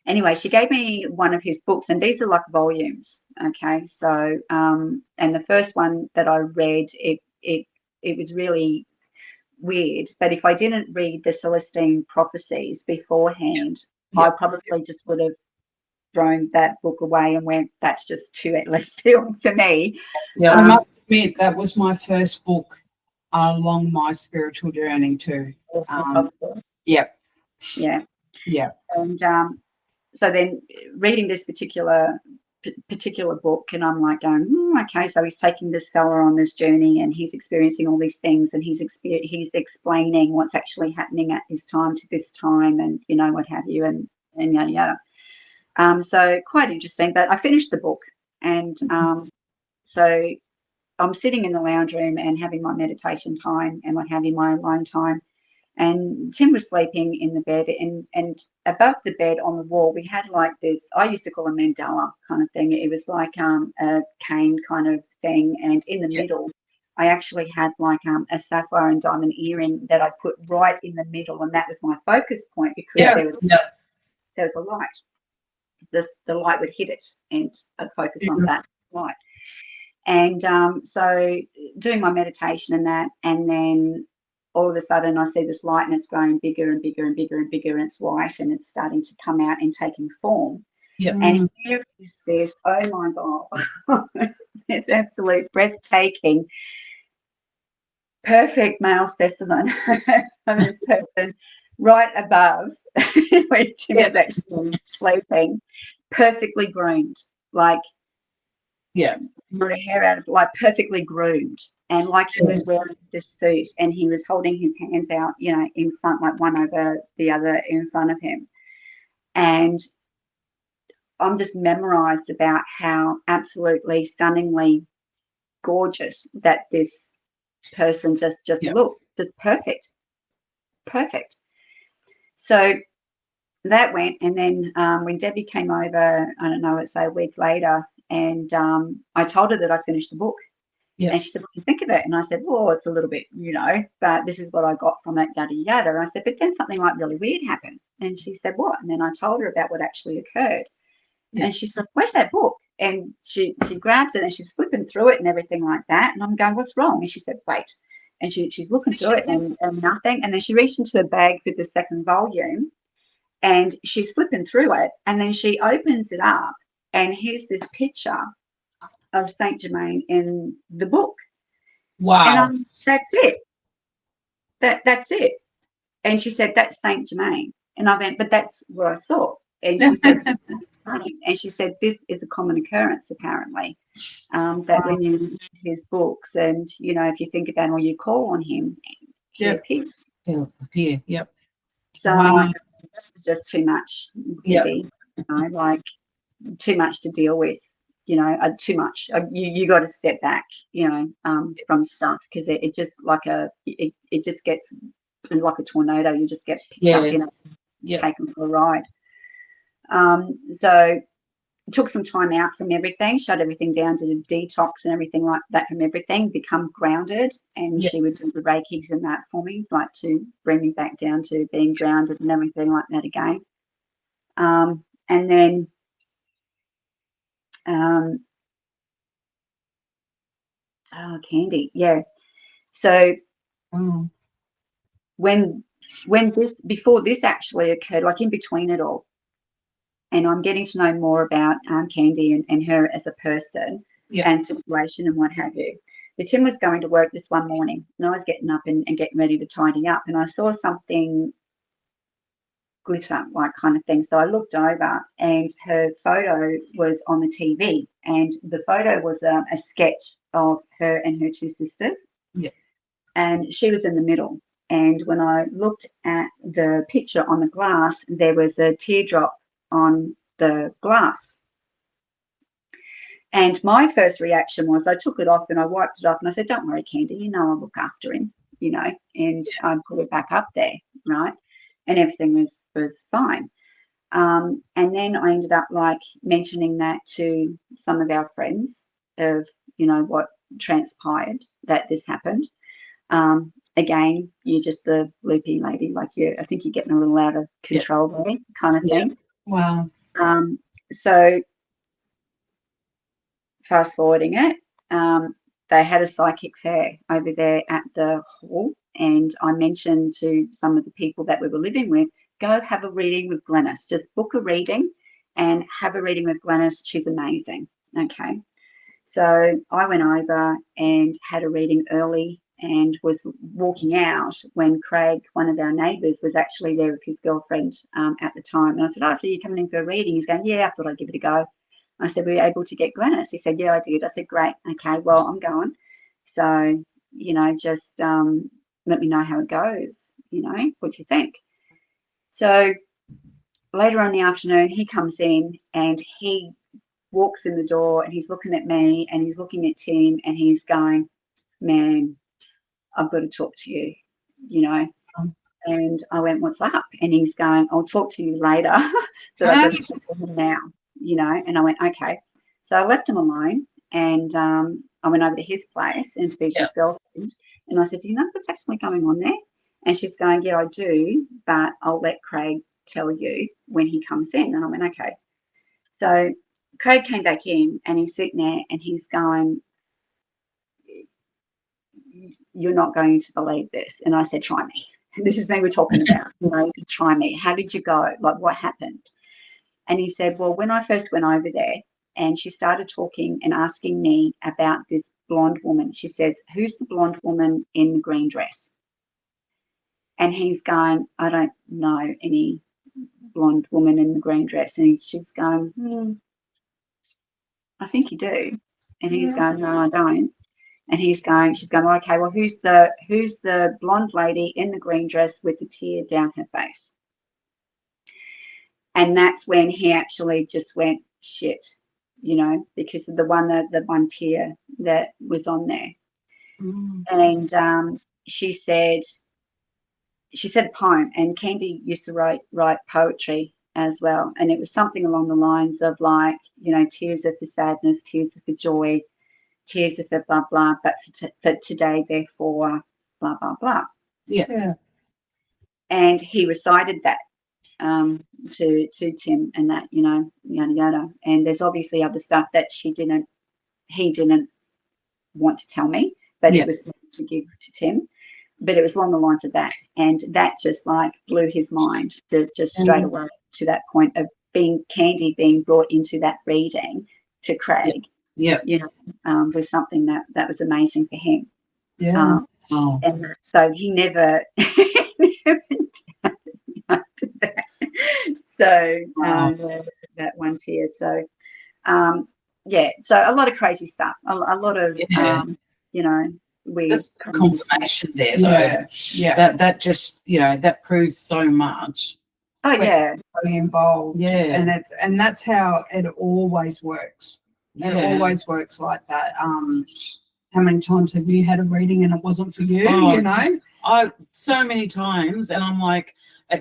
Anyway, she gave me one of his books, and these are like volumes. Okay, so and the first one that I read, it was really weird. But if I didn't read the Celestine prophecies beforehand, I probably just would have thrown that book away and went, that's just too left field for me. Yeah, I must admit that was my first book along my spiritual journey too. Yep. Yeah. Yeah. And so then reading this particular book, and I'm like going, okay, so he's taking this fella on this journey and he's experiencing all these things, and he's explaining what's actually happening at this time to this time, and you know, what have you, and yada yada. So quite interesting. But I finished the book, and so I'm sitting in the lounge room and having my meditation time and what have you, my alone time. And Tim was sleeping in the bed, and above the bed on the wall, we had like this, I used to call a mandala kind of thing. It was like a cane kind of thing. And in the middle, I actually had like a sapphire and diamond earring that I put right in the middle. And that was my focus point, because there was a light. The light would hit it and I'd focus on that light. And so doing my meditation and that, and then all of a sudden I see this light and it's growing bigger and bigger and bigger and bigger, and it's white and it's starting to come out and taking form. And here is this, oh my God, it's absolute breathtaking, perfect male specimen of this person right above where Tim was actually sleeping, perfectly groomed, like not a hair out of, like perfectly groomed, and like he was wearing this suit and he was holding his hands out, you know, in front, like one over the other in front of him. And I'm just memorized about how absolutely stunningly gorgeous that this person just looked, just perfect. So that went, and then when Debbie came over, I don't know, let's say a week later, and I told her that I finished the book. And she said, what do you think of it? And I said, well, it's a little bit, you know, but this is what I got from it, yada, yada. And I said, but then something like really weird happened. And she said, what? And then I told her about what actually occurred. And she said, where's that book? And she grabs it and she's flipping through it and everything like that. And I'm going, what's wrong? And she said, wait. And she's looking through it and nothing. And then she reached into her bag for the second volume and she's flipping through it. And then she opens it up and here's this picture of Saint Germain in the book. Wow. And that's it. That's it. And she said, that's Saint Germain. And I went, but that's what I saw. And she said, and she said, this is a common occurrence apparently, that when you read his books and, you know, if you think about it or you call on him, he appears. He'll appear. So I'm like, this is just too much, Debbie. You know, like too much to deal with. You know, too much. You got to step back, you know, from stuff, because it just like it just gets like a tornado. You just get picked up, you know, taken for a ride. So took some time out from everything, shut everything down, did a detox and everything like that from everything, become grounded, and she would do the Reikis and that for me, like to bring me back down to being grounded and everything like that again. And then Candy, so when this, before this actually occurred, like in between it all, and I'm getting to know more about Candy and her as a person and situation and what have you. But Tim was going to work this one morning, and I was getting up and getting ready to tidy up, and I saw something glitter like kind of thing. So I looked over and her photo was on the TV, and the photo was a sketch of her and her two sisters. And she was in the middle. And when I looked at the picture on the glass, there was a teardrop on the glass. And my first reaction was I took it off and I wiped it off and I said, don't worry, Candy, you know, I'll look after him, you know, and I put it back up there, right? And everything was fine. And then I ended up like mentioning that to some of our friends of, you know, what transpired, that this happened. Again, you're just the loopy lady, like I think you're getting a little out of control there kind of thing. Wow. So fast forwarding it, they had a psychic fair over there at the hall, and I mentioned to some of the people that we were living with, go have a reading with Glenys, just book a reading and have a reading with Glenys. She's amazing. Okay. So I went over and had a reading early and was walking out when Craig, one of our neighbours, was actually there with his girlfriend at the time. And I said, oh, so you're coming in for a reading? He's going, yeah, I thought I'd give it a go. I said, were you able to get Glenys? He said, yeah, I did. I said, great. Okay, well, I'm going. So, you know, just let me know how it goes. You know, what do you think? So later on in the afternoon, he comes in and he walks in the door and he's looking at me and he's looking at Tim and he's going, man, I've got to talk to you, you know. And I went, what's up? And he's going, I'll talk to you later, but I've got to talk to him now, you know. And I went, okay. So I left him alone and I went over to his place and to be with his girlfriend. And I said, do you know what's actually going on there? And she's going, yeah, I do, but I'll let Craig tell you when he comes in. And I went, okay. So Craig came back in and he's sitting there and he's going, you're not going to believe this. And I said, try me. This is me we're talking about. You know, try me. How did you go? Like, what happened? And he said, well, when I first went over there and she started talking and asking me about this blonde woman, she says, who's the blonde woman in the green dress? And he's going, I don't know any blonde woman in the green dress. And she's going, I think you do. And he's going, no, I don't. And she's going, okay, well, who's the blonde lady in the green dress with the tear down her face? And that's when he actually just went, shit, you know, because of the one tear that was on there. And she said a poem, and Candy used to write poetry as well. And it was something along the lines of like, you know, tears are for sadness, tears are for joy, tears are for blah, blah, but for today, therefore, blah, blah, blah. Yeah. And he recited that to Tim and that, you know, yada, yada. And there's obviously other stuff that he didn't want to tell me, but it was to give to Tim. But it was along the lines of that. And that just like blew his mind to just straight away to that point of Candy being brought into that reading to Craig. Yeah. You know, was something that was amazing for him. Yeah. And so he never, never did that. So that one tear. So so a lot of crazy stuff. A lot of you know, weird. That's confirmation there, though. Yeah. That just, you know, that proves so much. Oh yeah. Involved. Yeah. And that's how it always works. It always works like that. How many times have you had a reading and it wasn't for you? You know, so many times, and I'm like,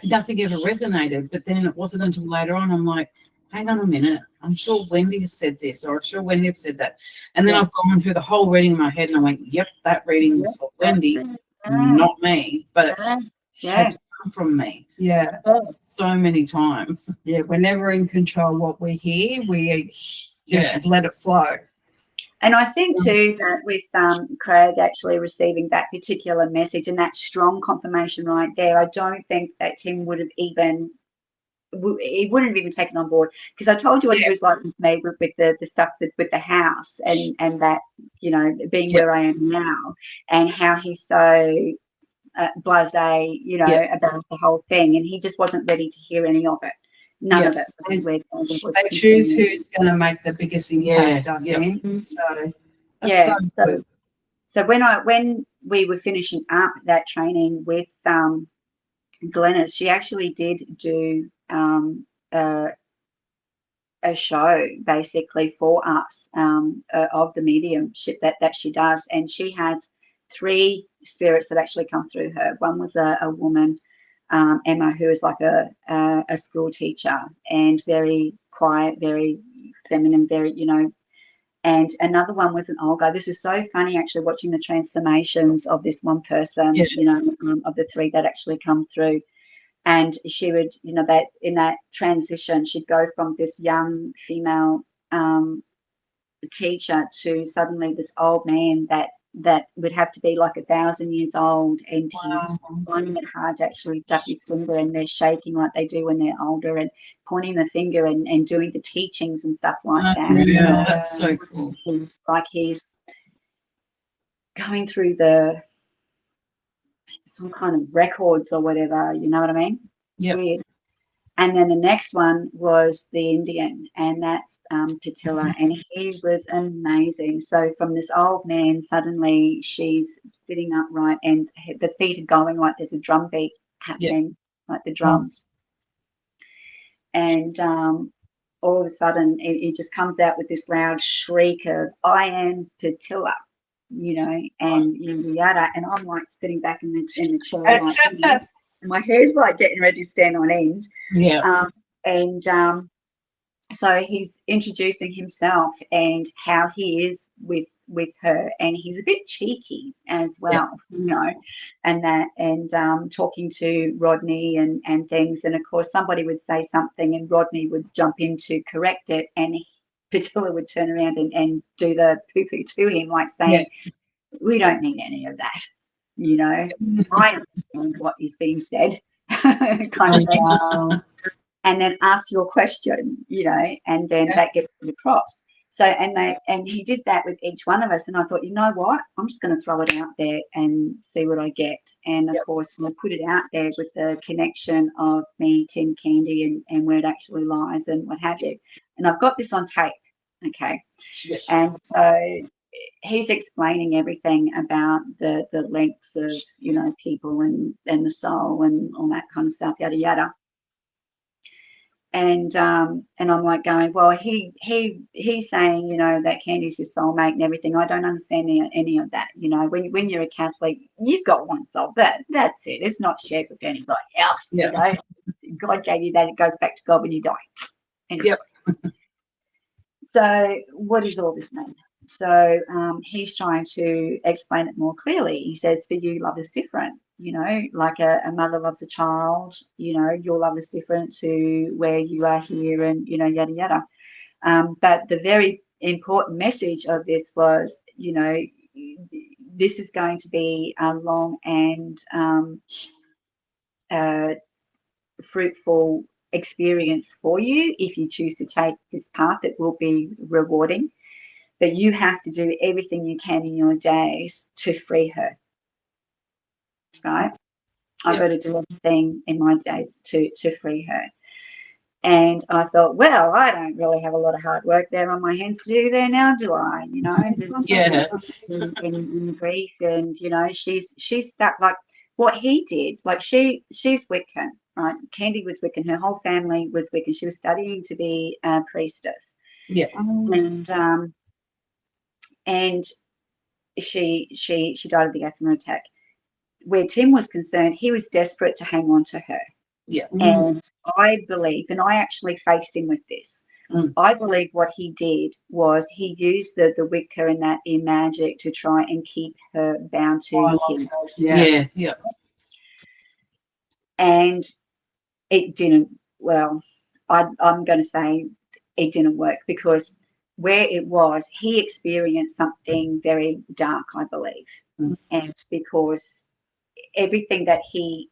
nothing ever resonated. But then it wasn't until later on I'm like, hang on a minute, I'm sure Wendy has said this, or I'm sure Wendy has said that. And then I've gone through the whole reading in my head and I went, yep, that reading was for Wendy, not me, but it had to come from me. Yeah. So many times. Yeah, we're never in control what we hear. We just let it flow. And I think too that with Craig actually receiving that particular message and that strong confirmation right there, I don't think that Tim would have even taken on board, because I told you what he was like with me with the stuff with the house and that, you know, being where I am now, and how he's so blasé, you know, about the whole thing, and he just wasn't ready to hear any of it. None of it. They choose who's going to make the biggest impact, I think. So that's so good. So when we were finishing up that training with Glenys, she actually did do a show basically for us of the mediumship that she does, and she has 3 spirits that actually come through her. One was a woman, Emma, who is like a school teacher and very quiet, very feminine, very, you know. And another one was an Olga. This is so funny, actually, watching the transformations of this one person, you know, of the 3 that actually come through. And she would, you know, that in that transition, she'd go from this young female teacher to suddenly this old man that that would have to be like 1,000 years old, and he's finding it hard to actually duck his finger, and they're shaking like they do when they're older, and pointing the finger and doing the teachings and stuff like that. Yeah, that's so cool. Like he's going through some kind of records or whatever, you know what I mean? Yeah. Weird. And then the next one was the Indian, and that's Patilla, and he was amazing. So from this old man, suddenly she's sitting upright, and the feet are going like there's a drum beat happening, like the drums. And all of a sudden, it just comes out with this loud shriek of, "I am Patilla," you know, and yada. And I'm like sitting back in the chair, like, and my hair's like getting ready to stand on end. Yeah. So he's introducing himself and how he is with her, and he's a bit cheeky as well, you know, and talking to Rodney and things. And of course, somebody would say something, and Rodney would jump in to correct it, and Patilla would turn around and do the poo-poo to him, like saying, "We don't need any of that. You know, I understand what is being said," kind of thing. And then ask your question, you know, and then that gets across. So, and he did that with each one of us. And I thought, you know what, I'm just going to throw it out there and see what I get. And of course, I put it out there with the connection of me, Tim, Candy, and where it actually lies and what have you. And I've got this on tape, okay? And so he's explaining everything about the lengths of, you know, people and the soul and all that kind of stuff, yada yada. And I'm like going, well, he's saying, you know, that Candy's his soulmate and everything. I don't understand any of that. You know, when you're a Catholic, you've got one soul. That's it. It's not shared with anybody else. You know, God gave you that. It goes back to God when you die. Anyway. So what does all this mean? So he's trying to explain it more clearly. He says, for you, love is different. You know, like a mother loves a child, you know, your love is different to where you are here and, you know, yada, yada. But the very important message of this was, you know, this is going to be a long and fruitful experience for you if you choose to take this path. It will be rewarding, but you have to do everything you can in your days to free her. Right? I've got to do everything in my days to free her. And I thought, well, I don't really have a lot of hard work there on my hands to do there now, do I? You know, in grief, and you know, she's stuck like what he did. Like she's Wiccan, right? Candy was Wiccan. Her whole family was Wiccan. She was studying to be a priestess. Yeah. And she died of the asthma attack. Where Tim was concerned, he was desperate to hang on to her. Yeah. And I believe, and I actually faced him with this, I believe what he did was he used the Wicca and that in magic to try and keep her bound to him. Yeah. And it didn't, well, I'm going to say it didn't work, because where it was, he experienced something very dark, I believe. And because everything that he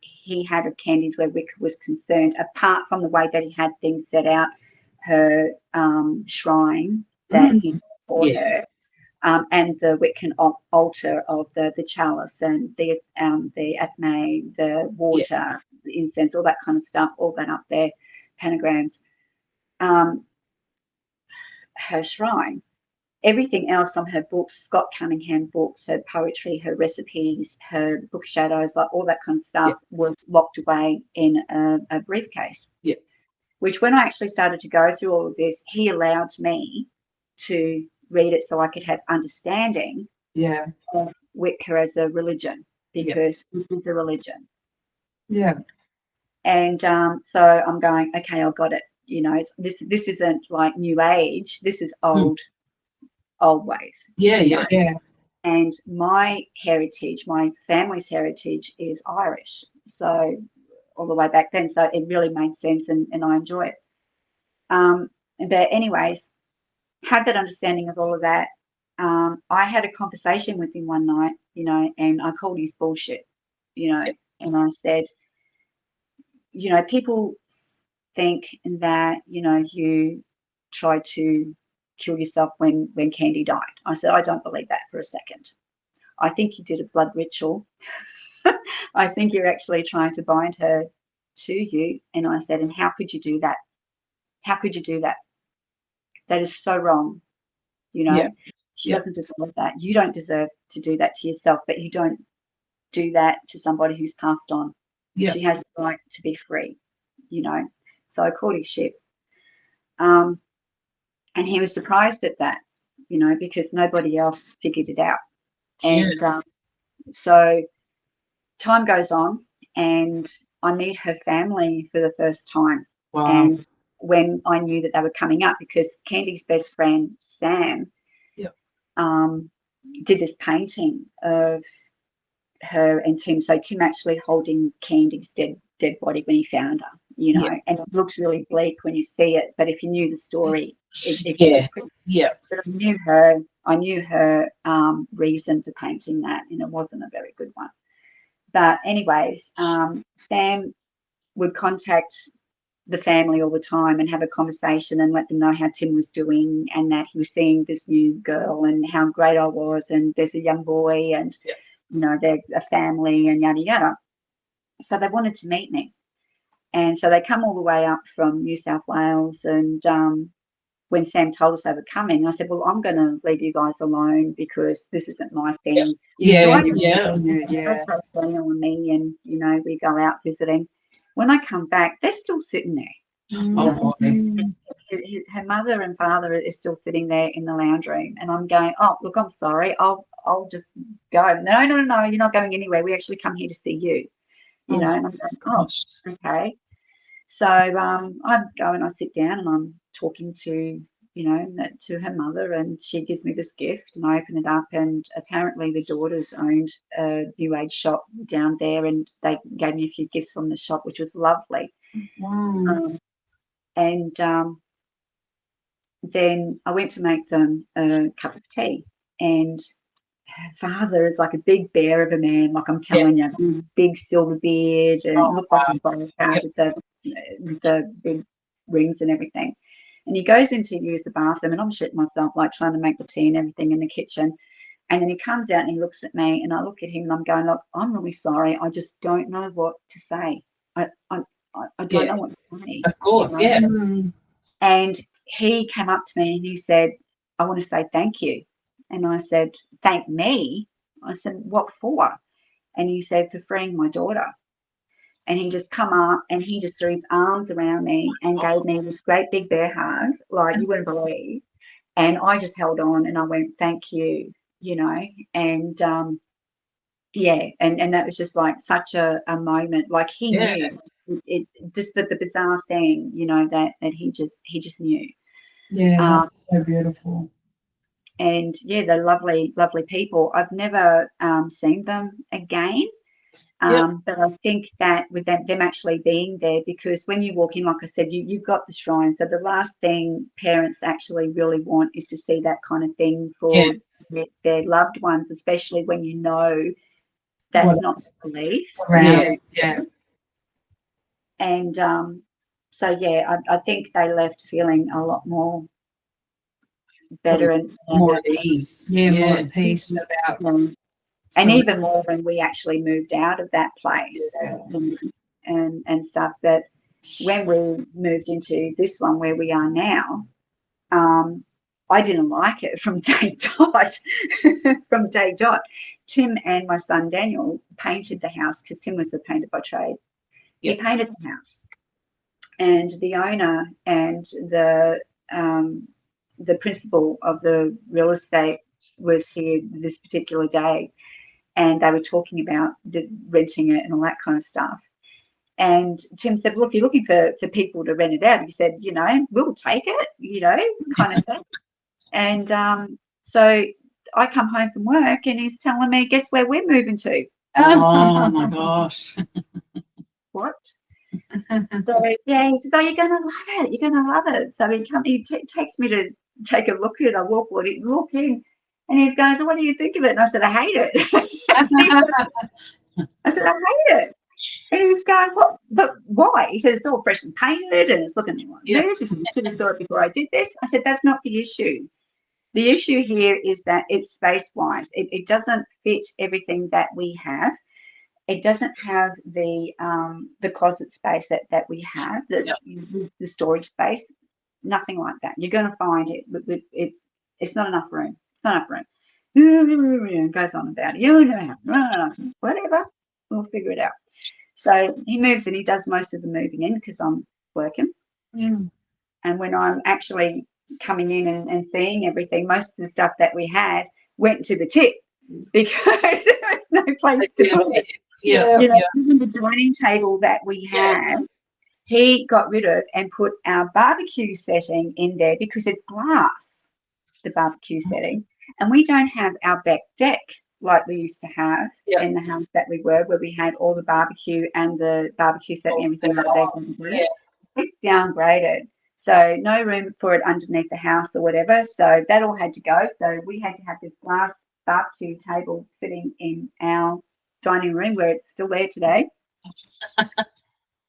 had of Candy's where Wicca was concerned, apart from the way that he had things set out, her shrine that he did for her, and the Wiccan altar of the chalice and the athame, the water, the incense, all that kind of stuff, all that up there, pentagrams, her shrine. Everything else from her books, Scott Cunningham books, her poetry, her recipes, her book shadows, like all that kind of stuff was locked away in a briefcase. Yeah. Which when I actually started to go through all of this, he allowed me to read it so I could have understanding of Wicca as a religion, because it is a religion. Yeah. And so I'm going, okay, I got it. You know, this isn't like New Age. This is old ways. Yeah. And my heritage, my family's heritage is Irish. So all the way back then. So it really made sense, and I enjoy it. But anyways, had that understanding of all of that. I had a conversation with him one night, you know, and I called his bullshit, you know, and I said, you know, people think that, you know, you tried to kill yourself when Candy died. I said, I don't believe that for a second. I think you did a blood ritual. I think you're actually trying to bind her to you. And I said, and how could you do that? How could you do that? That is so wrong. You know, she doesn't deserve that. You don't deserve to do that to yourself, but you don't do that to somebody who's passed on. She has the right to be free, you know. So I called his shit. And he was surprised at that, you know, because nobody else figured it out. And so time goes on and I meet her family for the first time. Wow. And when I knew that they were coming up, because Candy's best friend, Sam, did this painting of her and Tim. So Tim actually holding Candy's dead body when he found her, you know, and it looks really bleak when you see it. But if you knew the story, it But I knew her reason for painting that, and it wasn't a very good one. But anyways, Sam would contact the family all the time and have a conversation and let them know how Tim was doing and that he was seeing this new girl and how great I was, and there's a young boy and you know, they're a family and yada yada. So they wanted to meet me, and so they come all the way up from New South Wales. And when Sam told us they were coming, I said, well, I'm going to leave you guys alone because this isn't my thing. Yeah. That's how Daniel and me, and you know, we go out visiting. When I come back, they're still sitting there. Oh, Her mother and father is still sitting there in the lounge room, and I'm going, oh, look, I'm sorry, I'll just go. No, you're not going anywhere. We actually come here to see you, you know. And I'm going, oh, okay. So I go and I sit down and I'm talking to, you know, to her mother, and she gives me this gift and I open it up, and apparently the daughters owned a new age shop down there, and they gave me a few gifts from the shop, which was lovely. Wow. And then I went to make them a cup of tea, and her father is like a big bear of a man, like I'm telling you, big silver beard, and looked like a bodyguard with the big rings and everything. And he goes in to use the bathroom, and I'm shitting myself, like trying to make the tea and everything in the kitchen. And then he comes out and he looks at me, and I look at him and I'm going, look, I'm really sorry. I just don't know what to say. I don't know what to say. Of course, you know? And he came up to me and he said, I want to say thank you. And I said, thank me? I said, what for? And he said, for freeing my daughter. And he just come up and he just threw his arms around me and gave me this great big bear hug, like you wouldn't believe. And I just held on and I went, thank you, you know. And and that was just like such a moment. Like he knew it just the bizarre thing, you know, that he just knew. Yeah, that's so beautiful. And they're lovely, lovely people. I've never seen them again. But I think that with them actually being there, because when you walk in, like I said, you've got the shrine. So the last thing parents actually really want is to see that kind of thing for their loved ones, especially when you know that's not the belief. And so, I think they left feeling a lot more better and more at ease. More at peace about and even more when we actually moved out of that place and stuff. That when we moved into this one where we are now, I didn't like it from day dot. Tim and my son Daniel painted the house because Tim was the painter by trade. He painted the house, and the owner and the principal of the real estate was here this particular day, and they were talking about renting it and all that kind of stuff. And Tim said, look, you're looking for people to rent it out. He said, you know, we'll take it, you know, kind of thing. And so I come home from work and he's telling me, guess where we're moving to? Oh, my gosh. What? So, he says, oh, you're going to love it. You're going to love it. So he takes me to take a look at it. I walk in, And he goes, what do you think of it? And I said, I hate it. I said, I hate it. And he was going, what? But why? He said, it's all fresh and painted and it's looking like this. I should have thought before I did this. I said, that's not the issue. The issue here is that it's space-wise. It doesn't fit everything that we have. It doesn't have the closet space that we have, the storage space, nothing like that. You're going to find it's not enough room. It's not enough room. Goes on about it. You know, whatever. We'll figure it out. So he moves and he does most of the moving in because I'm working. Mm. And when I'm actually coming in and seeing everything, most of the stuff that we had went to the tip because there's no place to put it. Yeah. You know, even the dining table that we have, he got rid of and put our barbecue setting in there because it's glass, the barbecue setting. And we don't have our back deck like we used to have in the house that we were, where we had all the barbecue and the barbecue set and everything like that. Yeah. It's downgraded. So no room for it underneath the house or whatever. So that all had to go. So we had to have this glass barbecue table sitting in our dining room where it's still there today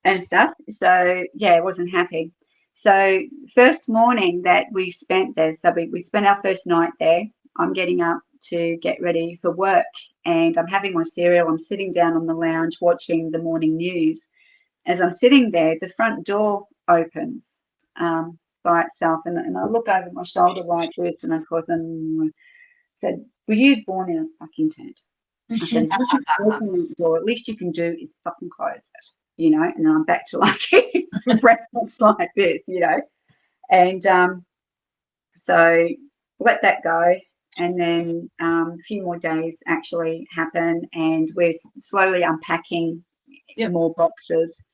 and stuff. So, yeah, I wasn't happy. So first morning that we spent there, so we spent our first night there. I'm getting up to get ready for work and I'm having my cereal. I'm sitting down on the lounge watching the morning news. As I'm sitting there, the front door opens by itself and I look over my shoulder like this and of course I said, were you born in a fucking tent? I said, if you open the door, at least you can do is fucking close it, you know, and then I'm back to like breakfast like this, you know. And so let that go. And then a few more days actually happen and we're slowly unpacking more boxes.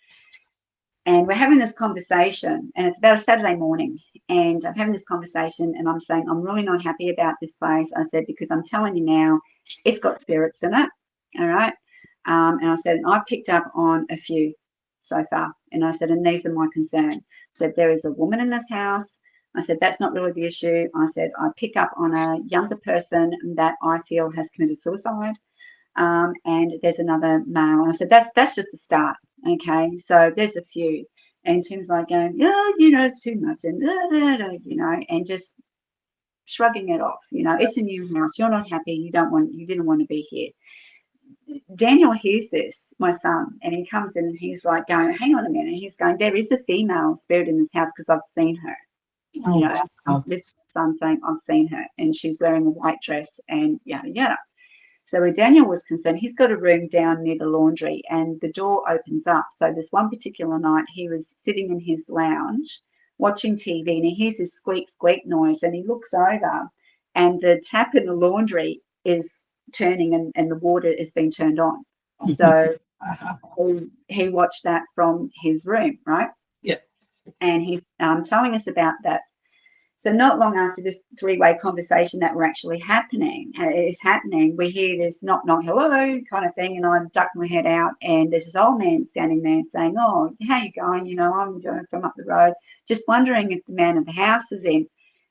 And we're having this conversation and it's about a Saturday morning and I'm having this conversation and I'm saying, I'm really not happy about this place. I said, because I'm telling you now, it's got spirits in it. All right. And I said, I've picked up on a few so far. And I said, and these are my concern. I said, there is a woman in this house. I said, that's not really the issue. I said, I pick up on a younger person that I feel has committed suicide. And there's another male. And I said, that's just the start. Okay. So there's a few. And Tim's like going, oh, you know, it's too much. And, you know, and just shrugging it off. You know, it's a new house. You're not happy. You didn't want to be here. Daniel hears this, my son, and he comes in and he's like going, hang on a minute. And he's going, there is a female spirit in this house because I've seen her. Oh, you know, this son saying, I've seen her and she's wearing a white dress and yada, yada. So where Daniel was concerned, he's got a room down near the laundry and the door opens up. So this one particular night, he was sitting in his lounge watching TV and he hears this squeak, squeak noise and he looks over and the tap in the laundry is turning and the water is being turned on. So he watched that from his room, right? Yeah. And he's telling us about that. So not long after this three-way conversation that we're actually is happening, we hear this knock, knock, hello kind of thing, and I duck my head out, and there's this old man standing there saying, oh, how you going? You know, I'm going from up the road, just wondering if the man of the house is in.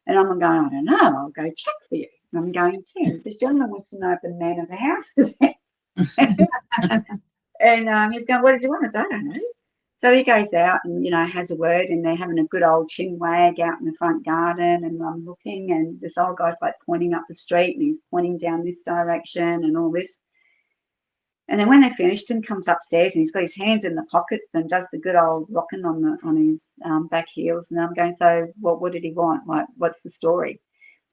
And I'm going, I don't know, I'll go check for you. And I'm going, Tim, this gentleman wants to know if the man of the house is in. And he's going, what does he want? I said, I don't know. So he goes out and, you know, has a word and they're having a good old chin wag out in the front garden and I'm looking and this old guy's like pointing up the street and he's pointing down this direction and all this. And then when they finished, Tim comes upstairs and he's got his hands in the pockets and does the good old rocking on his back heels. And I'm going, so what did he want? Like, what's the story?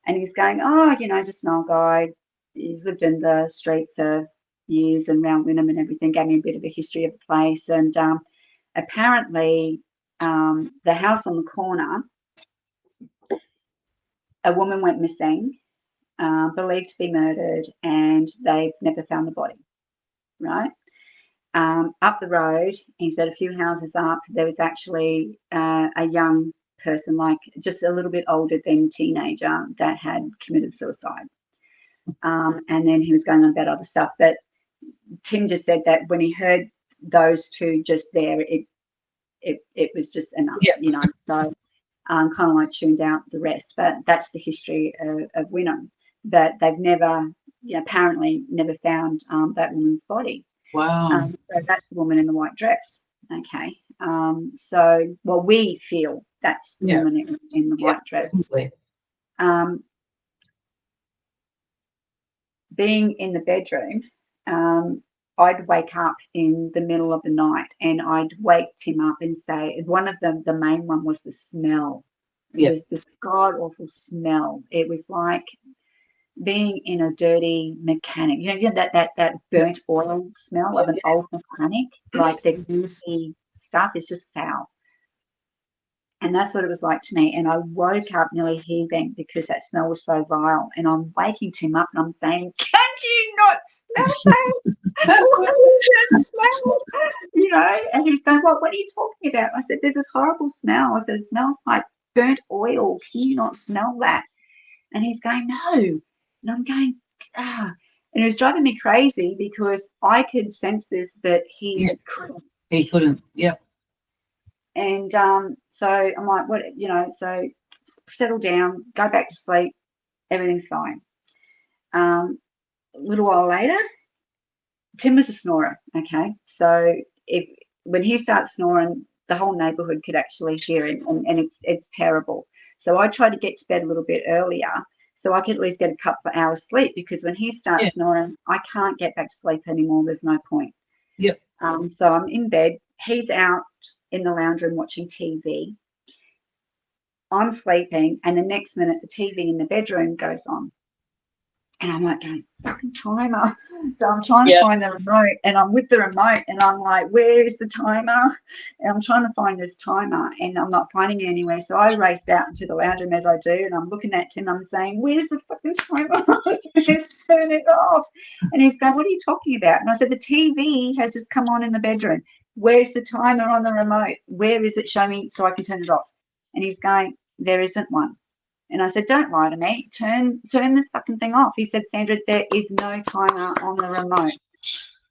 And he's going, oh, you know, just an old guy. He's lived in the street for years and around Wynnum and everything, gave me a bit of a history of the place. And apparently the house on the corner, a woman went missing, believed to be murdered, and they've never found the body, right? Up the road, he said a few houses up, there was actually a young person, like just a little bit older than teenager, that had committed suicide. And then he was going on about other stuff. But Tim just said that when he heard those two just there, it was just enough, you know. So kind of like tuned out the rest. But that's the history of Wynnum. but they've never, apparently never found that woman's body. Wow. So that's the woman in the white dress. Okay. So, well, we feel that's the woman in the white dress. Definitely. Being in the bedroom, I'd wake up in the middle of the night and I'd wake Tim up and say, one of them, the main one was the smell. It was this god awful smell. It was like being in a dirty mechanic. That burnt oil smell of an old mechanic, like the greasy stuff is just foul. And that's what it was like to me. And I woke up nearly heaving because that smell was so vile. And I'm waking Tim up and I'm saying, can you not smell that? What is that smell? And he's going, what are you talking about? I said, there's this horrible smell. I said, it smells like burnt oil. Can you not smell that? And he's going, no. And I'm going, ah. And it was driving me crazy because I could sense this, but he couldn't. He couldn't. Yep. And so I'm like, what, so settle down, go back to sleep, everything's fine. A little while later, Tim was a snorer, okay? So when he starts snoring, the whole neighbourhood could actually hear him, and it's terrible. So I tried to get to bed a little bit earlier so I could at least get a couple of hours sleep, because when he starts snoring, I can't get back to sleep anymore. There's no point. Yep. So I'm in bed. He's out in the lounge room watching TV. I'm sleeping, and the next minute the TV in the bedroom goes on. And I'm like going, fucking timer. So I'm trying to find the remote, and I'm with the remote, and I'm like, where is the timer? And I'm trying to find this timer, and I'm not finding it anywhere. So I race out into the lounge room as I do, and I'm looking at Tim. I'm saying, where's the fucking timer? Let's turn it off. And he's going, what are you talking about? And I said, the TV has just come on in the bedroom. Where's the timer on the remote? Where is it? Show me so I can turn it off. And he's going, there isn't one. And I said, don't lie to me. Turn this fucking thing off. He said, Sandra, there is no timer on the remote.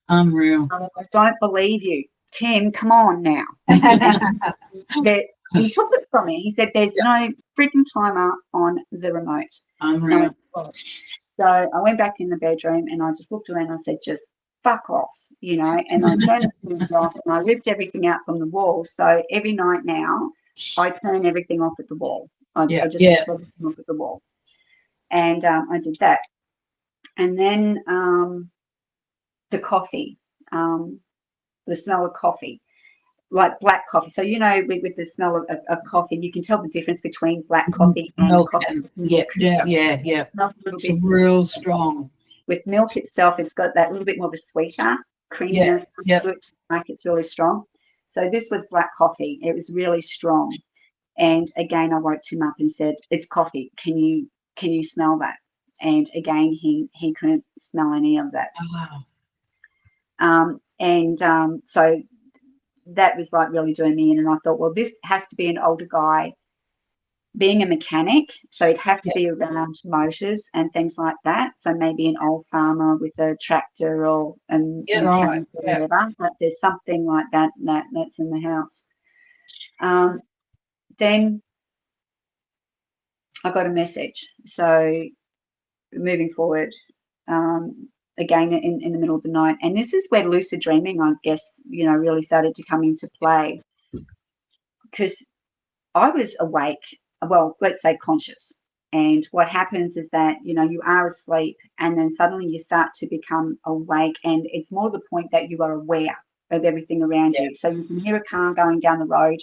Unreal. I don't believe you. Tim, come on now. He took it from me. He said, there's no freaking timer on the remote. Unreal. So I went back in the bedroom and I just looked around and I said, just fuck off, and I turned it off and I ripped everything out from the wall. So every night now I turn everything off at the wall. I just rip everything off at the wall. And I did that. And then the coffee, the smell of coffee, like black coffee. So, with the smell of coffee, you can tell the difference between black coffee and milk. coffee. Yeah. It's real strong. With milk itself, it's got that little bit more of a sweeter creaminess. Like it's really strong. So this was black coffee. It was really strong. And again, I woke him up and said, it's coffee. Can you smell that? And again, he couldn't smell any of that. Oh, wow. So that was like really doing me in. And I thought, well, this has to be an older guy being a mechanic. So it'd have to be around motors and things like that. So maybe an old farmer with a tractor or whatever. But there's something like that's in the house. Then I got a message. So moving forward, again in the middle of the night, and this is where lucid dreaming, I guess, really started to come into play, because I was awake, well, let's say conscious, and what happens is that you are asleep and then suddenly you start to become awake, and it's more the point that you are aware of everything around you. So you can hear a car going down the road.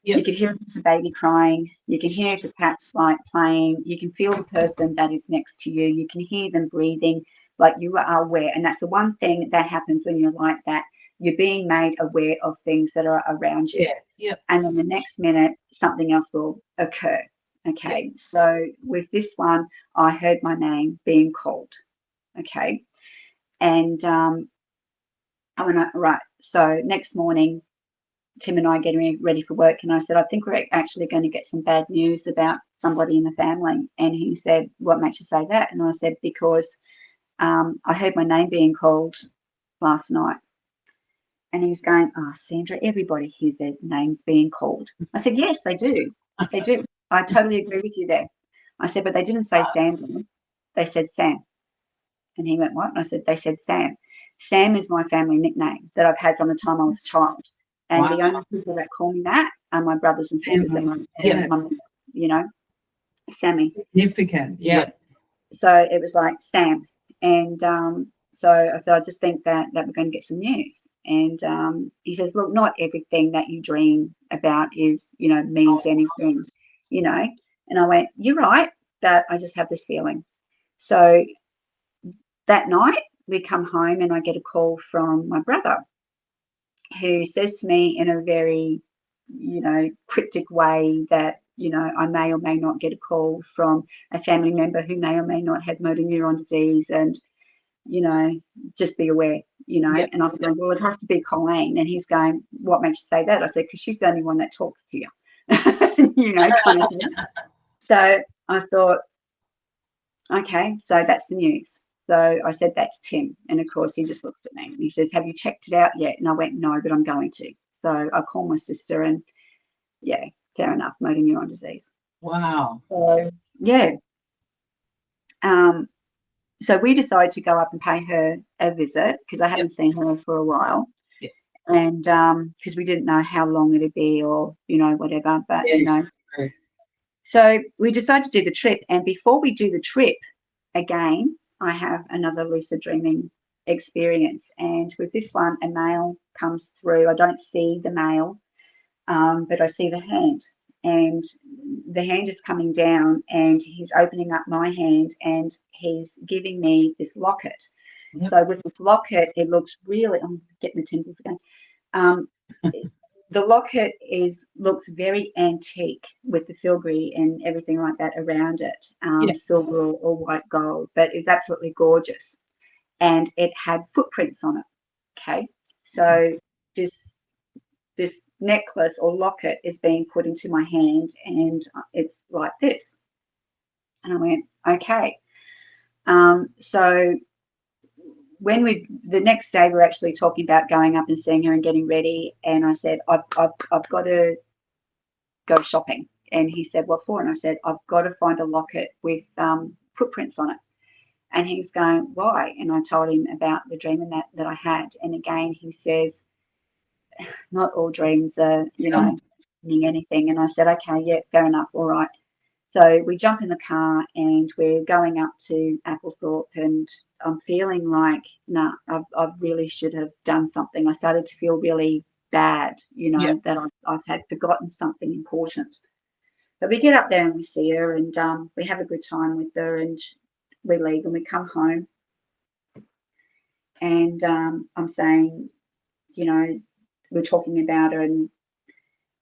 You can hear a baby crying. You can hear the cat's like playing. You can feel the person that is next to you. You can hear them breathing, like you are aware. And that's the one thing that happens when you're like that. You're being made aware of things that are around you. And then the next minute, something else will occur. Okay. So with this one, I heard my name being called. Okay. And I went, right. So next morning, Tim and I getting ready for work, and I said, I think we're actually going to get some bad news about somebody in the family. And he said, what makes you say that? And I said, because I heard my name being called last night. And he's going, oh, Sandra, everybody hears their names being called. I said, yes, they do. They do. I totally agree with you there. I said, but they didn't say Sandra. They said Sam. And he went, what? And I said, they said Sam. Sam is my family nickname that I've had from the time I was a child. And the only people that call me that are my brothers and sisters and my mum, you know, Sammy. Significant. Yeah. So it was like Sam. And so I said, I just think that we're going to get some news. And he says, look, not everything that you dream about is, you know, means anything, you know. And I went, you're right, but I just have this feeling. So that night we come home and I get a call from my brother, who says to me in a very, you know, cryptic way that, you know, I may or may not get a call from a family member who may or may not have motor neuron disease, and, you know, just be aware, you know. And I'm going, well, it has to be Colleen. And he's going, what makes you say that? I said, because she's the only one that talks to you, you know, kind of thing. So I thought, okay, so that's the news. So I said that to Tim, and of course he just looks at me and he says, have you checked it out yet? And I went, no, but I'm going to. So I called my sister, and yeah, fair enough, motor neuron disease. Wow. So yeah. So we decided to go up and pay her a visit, because I hadn't seen her for a while. And because we didn't know how long it'd be, or, you know, whatever, but you know. So we decided to do the trip, and before we do the trip, again, I have another lucid dreaming experience. And with this one, a male comes through. I don't see the male, but I see the hand. And the hand is coming down, and he's opening up my hand, and he's giving me this locket. So with this locket, it looks really, I'm getting the tingles again. The locket looks very antique with the filigree and everything like that around it, silver or white gold, but it's absolutely gorgeous. And it had footprints on it. Okay, so this necklace or locket is being put into my hand, and it's like this. And I went, okay. So when the next day we're actually talking about going up and seeing her and getting ready, and I said, I've got to go shopping. And he said, what for? And I said, I've got to find a locket with footprints on it. And he's going, why? And I told him about the dream and that I had. And again, he says, not all dreams are, you know, meaning anything. And I said, okay, yeah, fair enough, all right. So we jump in the car and we're going up to Applethorpe, and I'm feeling like, nah, I really should have done something. I started to feel really bad, you know, that I've had forgotten something important. But we get up there and we see her, and we have a good time with her, and we leave and we come home. And I'm saying, you know, we're talking about her and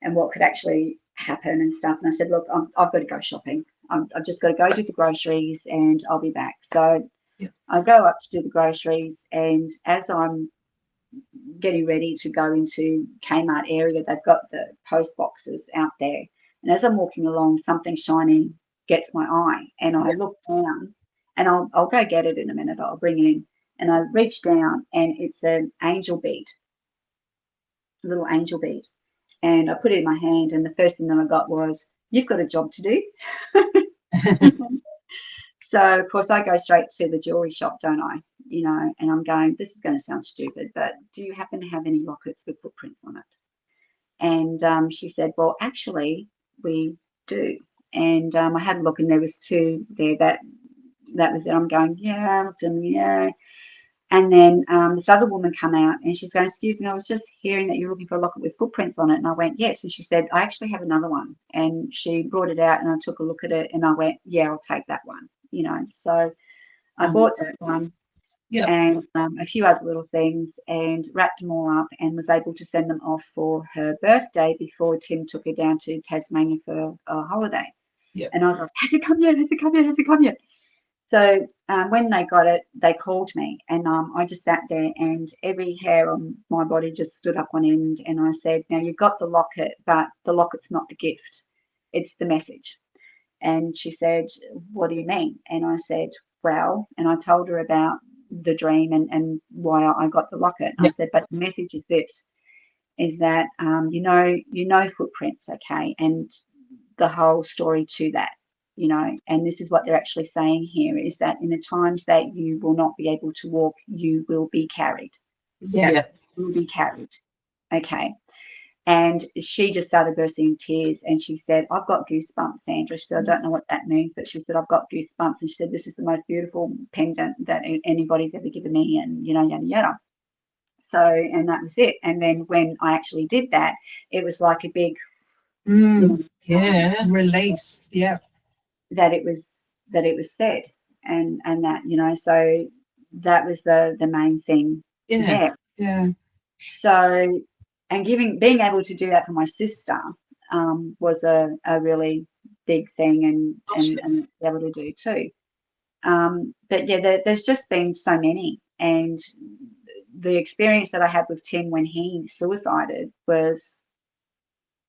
what could actually happen and stuff. And I said, look, I've got to go shopping. I've just got to go do the groceries and I'll be back. So I go up to do the groceries, and as I'm getting ready to go into Kmart area, they've got the post boxes out there. And as I'm walking along, something shiny gets my eye, and I look down, and I'll go get it in a minute. I'll bring it in. And I reach down, and it's an angel bead, a little angel bead. And I put it in my hand, and the first thing that I got was, you've got a job to do. So, of course, I go straight to the jewelry shop, don't I? You know, and I'm going, this is going to sound stupid, but do you happen to have any lockets with footprints on it? And she said, well, actually, we do. And I had a look, and there was two there that was it. I'm going, yeah, I looked at them, yeah. And then this other woman come out, and she's going, excuse me, I was just hearing that you're looking for a locket with footprints on it. And I went, yes. And she said, I actually have another one. And she brought it out, and I took a look at it, and I went, yeah, I'll take that one. You know, so I bought that one and a few other little things, and wrapped them all up, and was able to send them off for her birthday before Tim took her down to Tasmania for a holiday. And I was like, has it come yet? Has it come yet? Has it come yet? So when they got it, they called me, and I just sat there, and every hair on my body just stood up on end. And I said, now you've got the locket, but the locket's not the gift. It's the message. And she said, what do you mean? And I said, well, and I told her about the dream and why I got the locket. I said, but the message is this, is that, you know, footprints, okay, and the whole story to that. you know, and this is what they're actually saying here, is that in the times that you will not be able to walk, you will be carried. Yeah. You will be carried. Okay. And she just started bursting in tears, and she said, I've got goosebumps, Sandra. She said, I don't know what that means, but she said, I've got goosebumps. And she said, this is the most beautiful pendant that anybody's ever given me, and, you know, yada, yada. So, and that was it. And then when I actually did that, it was like a big, released. Yeah. that it was said, and that, you know, so that was the main thing there. Yeah. So, and being able to do that for my sister was a really big thing, and be able to do too. But yeah, there's just been so many, and the experience that I had with Tim when he suicided was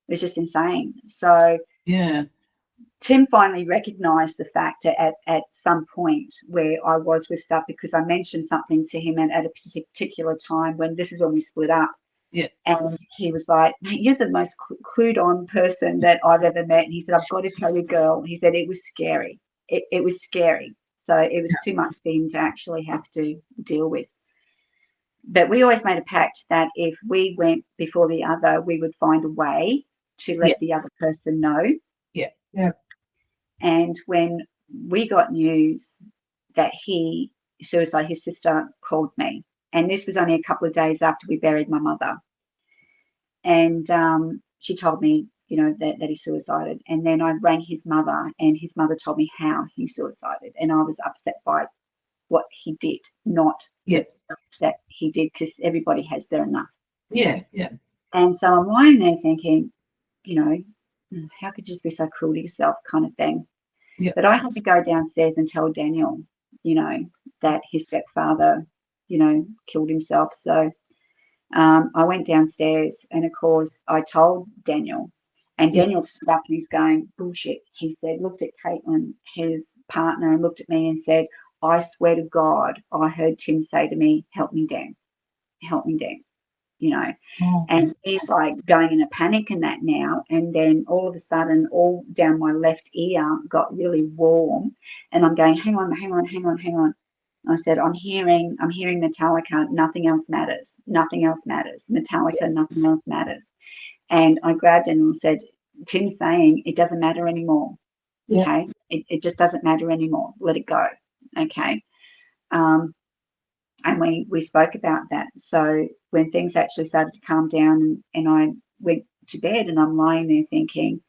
just insane. So Yeah. Tim finally recognised the fact at some point where I was with stuff, because I mentioned something to him at a particular time when we split up. Yeah. And he was like, mate, you're the most clued on person that I've ever met. And he said, I've got to tell you, girl, he said, it was scary. It was scary. So it was too much for him to actually have to deal with. But we always made a pact that if we went before the other, we would find a way to let the other person know. Yeah. Yeah. And when we got news that he suicided, his sister called me. And this was only a couple of days after we buried my mother. And she told me, you know, that he suicided. And then I rang his mother, and his mother told me how he suicided. And I was upset by what he did, not that he did, because everybody has their enough. Yeah. Yeah. And so I'm lying there thinking, you know, how could you just be so cruel to yourself, kind of thing. Yeah. But I had to go downstairs and tell Daniel, you know, that his stepfather, you know, killed himself. So I went downstairs, and of course I told Daniel, and Daniel stood up and he's going, bullshit. He said, looked at Caitlin, his partner, and looked at me and said, I swear to God, I heard Tim say to me, help me, Dan, you know. And he's like going in a panic and that now. And then all of a sudden, all down my left ear got really warm, and I'm going, hang on. I said, I'm hearing Metallica, nothing else matters. Metallica, nothing else matters. And I grabbed him and said, Tim's saying it doesn't matter anymore. Yeah. Okay. It just doesn't matter anymore. Let it go. Okay. And we spoke about that. So when things actually started to calm down, and I went to bed, and I'm lying there thinking,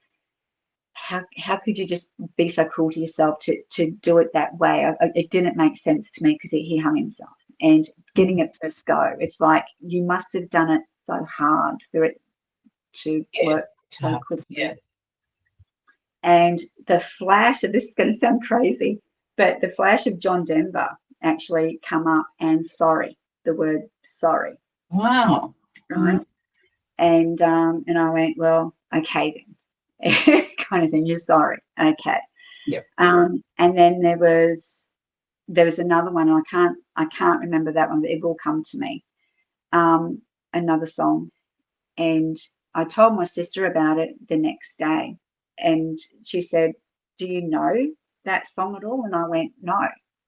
how could you just be so cruel to yourself to do it that way? It didn't make sense to me, because he hung himself. And getting it first go, it's like you must have done it so hard for it to work so quickly. Yeah. And the flash of, this is going to sound crazy, but the flash of John Denver actually come up, and the word sorry. Wow. Right. And I went, well, okay then. Kind of thing, you're sorry. Okay. Yep. And then there was another one, and I can't remember that one, but it will come to me. Another song. And I told my sister about it the next day, and she said, do you know that song at all? And I went, no.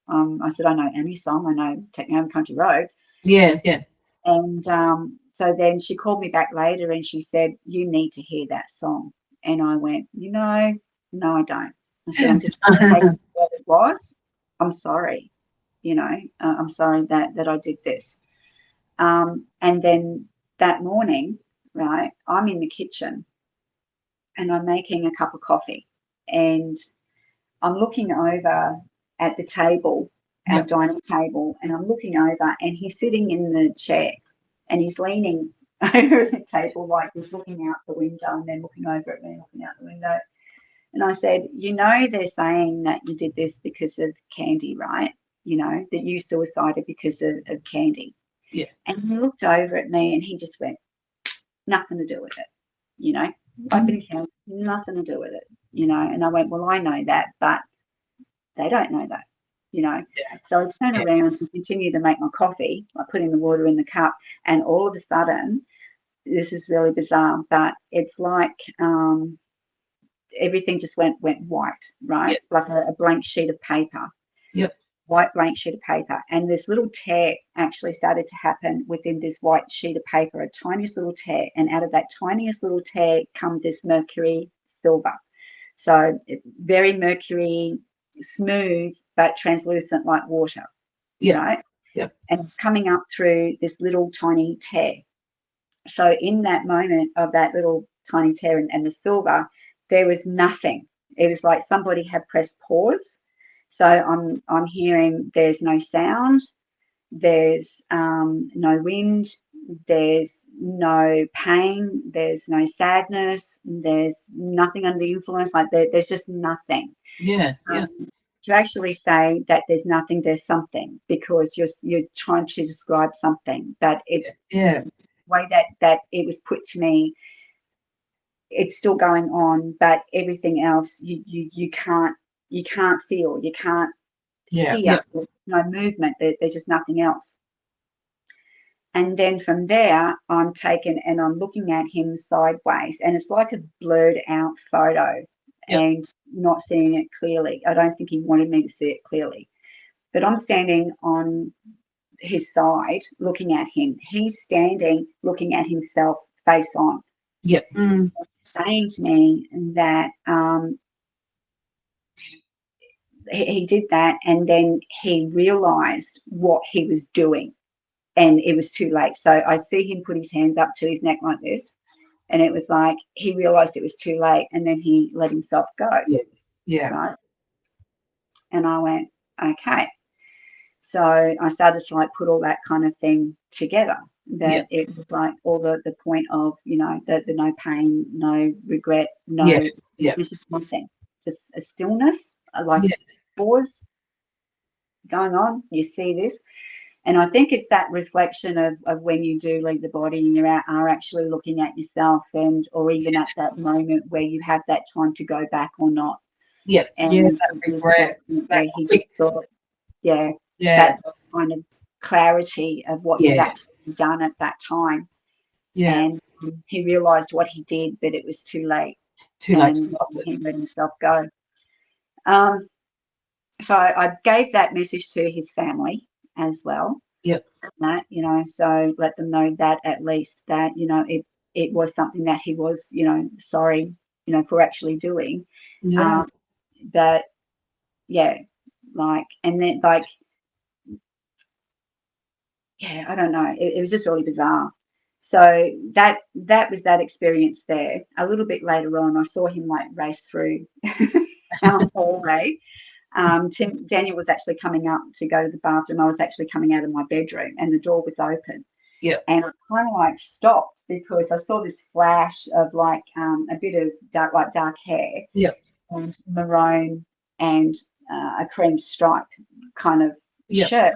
I said, I know any song. I know Take Me Home Country Road. Yeah. Yeah. And so then she called me back later, and she said, you need to hear that song. And I went, no, I don't. I said, I'm just trying to take what it was. I'm sorry. You know, I'm sorry that I did this. And then that morning, right, I'm in the kitchen, and I'm making a cup of coffee, and I'm looking over at the table, our dining table, and I'm looking over, and he's sitting in the chair, and he's leaning over the table, like he's looking out the window, and then looking over at me, looking out the window. And I said, you know, they're saying that you did this because of Candy, right? You know, that you suicided because of Candy. Yeah. And he looked over at me, and he just went, nothing to do with it, you know, open his hands, nothing to do with it, you know. And I went, well, I know that, but they don't know that, you know. Yeah. So I turn around to continue to make my coffee, like putting the water in the cup, and all of a sudden, this is really bizarre, but it's like everything just went white, right? Like a blank sheet of paper. White blank sheet of paper. And this little tear actually started to happen within this white sheet of paper, a tiniest little tear. And out of that tiniest little tear come this mercury silver. So very mercury, smooth, but translucent like water. Right? And it's coming up through this little tiny tear. So in that moment of that little tiny tear and the silver, there was nothing. It was like somebody had pressed pause. So I'm hearing there's no sound, there's no wind, there's no pain, there's no sadness, there's nothing under the influence. Like there's just nothing. To actually say that there's nothing, there's something, because you're trying to describe something, but the way that it was put to me, it's still going on, but everything else you can't feel, you can't hear. There's no movement. There's just nothing else. And then from there, I'm taken and I'm looking at him sideways, and it's like a blurred out photo and not seeing it clearly. I don't think he wanted me to see it clearly, but I'm standing on his side looking at him. He's standing looking at himself face on. Saying to me that he did that, and then he realized what he was doing, and it was too late. So I see him put his hands up to his neck like this, and it was like he realized it was too late, and then he let himself go. Right. And I went, okay. So I started to like put all that kind of thing together, that it was like all the point of, you know, the no pain, no regret, no, it was just one thing, just a stillness, like pause going on. You see this, and I think it's that reflection of when you do leave the body and you are actually looking at yourself, and or even at that moment where you have that time to go back or not. And that regret, that he just thought, that kind of clarity of what you've actually done at that time. And he realized what he did, but it was too late. Too late to And stop it. he let himself go. So I gave that message to his family as well. That, you know, so let them know that at least that, you know, it was something that he was, you know, sorry, you know, for actually doing. But like, and then like, I don't know. It was just really bizarre. So that was that experience there. A little bit later on, I saw him like race through our hallway. Daniel was actually coming up to go to the bathroom. I was actually coming out of my bedroom, and the door was open. And I kind of like stopped because I saw this flash of like a bit of dark hair. And maroon and a cream stripe kind of shirt.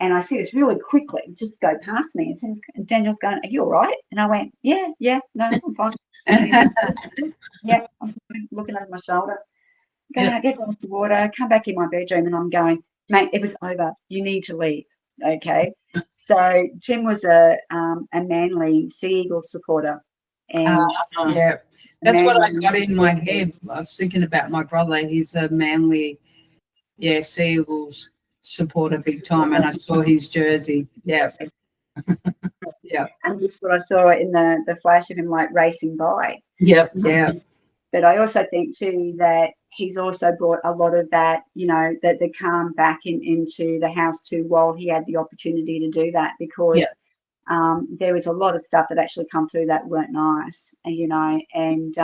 And I see this really quickly just go past me. And Daniel's going, "Are you all right?" And I went, "Yeah, no, I'm fine." I'm looking over my shoulder. I get off the water, come back in my bedroom, and I'm going, "Mate, it was over. You need to leave." Okay. So Tim was a Manly Sea Eagle supporter. And that's what I got in my head. I was thinking about my brother. He's a Manly, Sea Eagles supporter big time, and I saw his jersey. And that's what I saw in the flash of him like racing by. But I also think too that he's also brought a lot of that, you know, that the calm back into the house too, while he had the opportunity to do that, because there was a lot of stuff that actually come through that weren't nice, and you know, and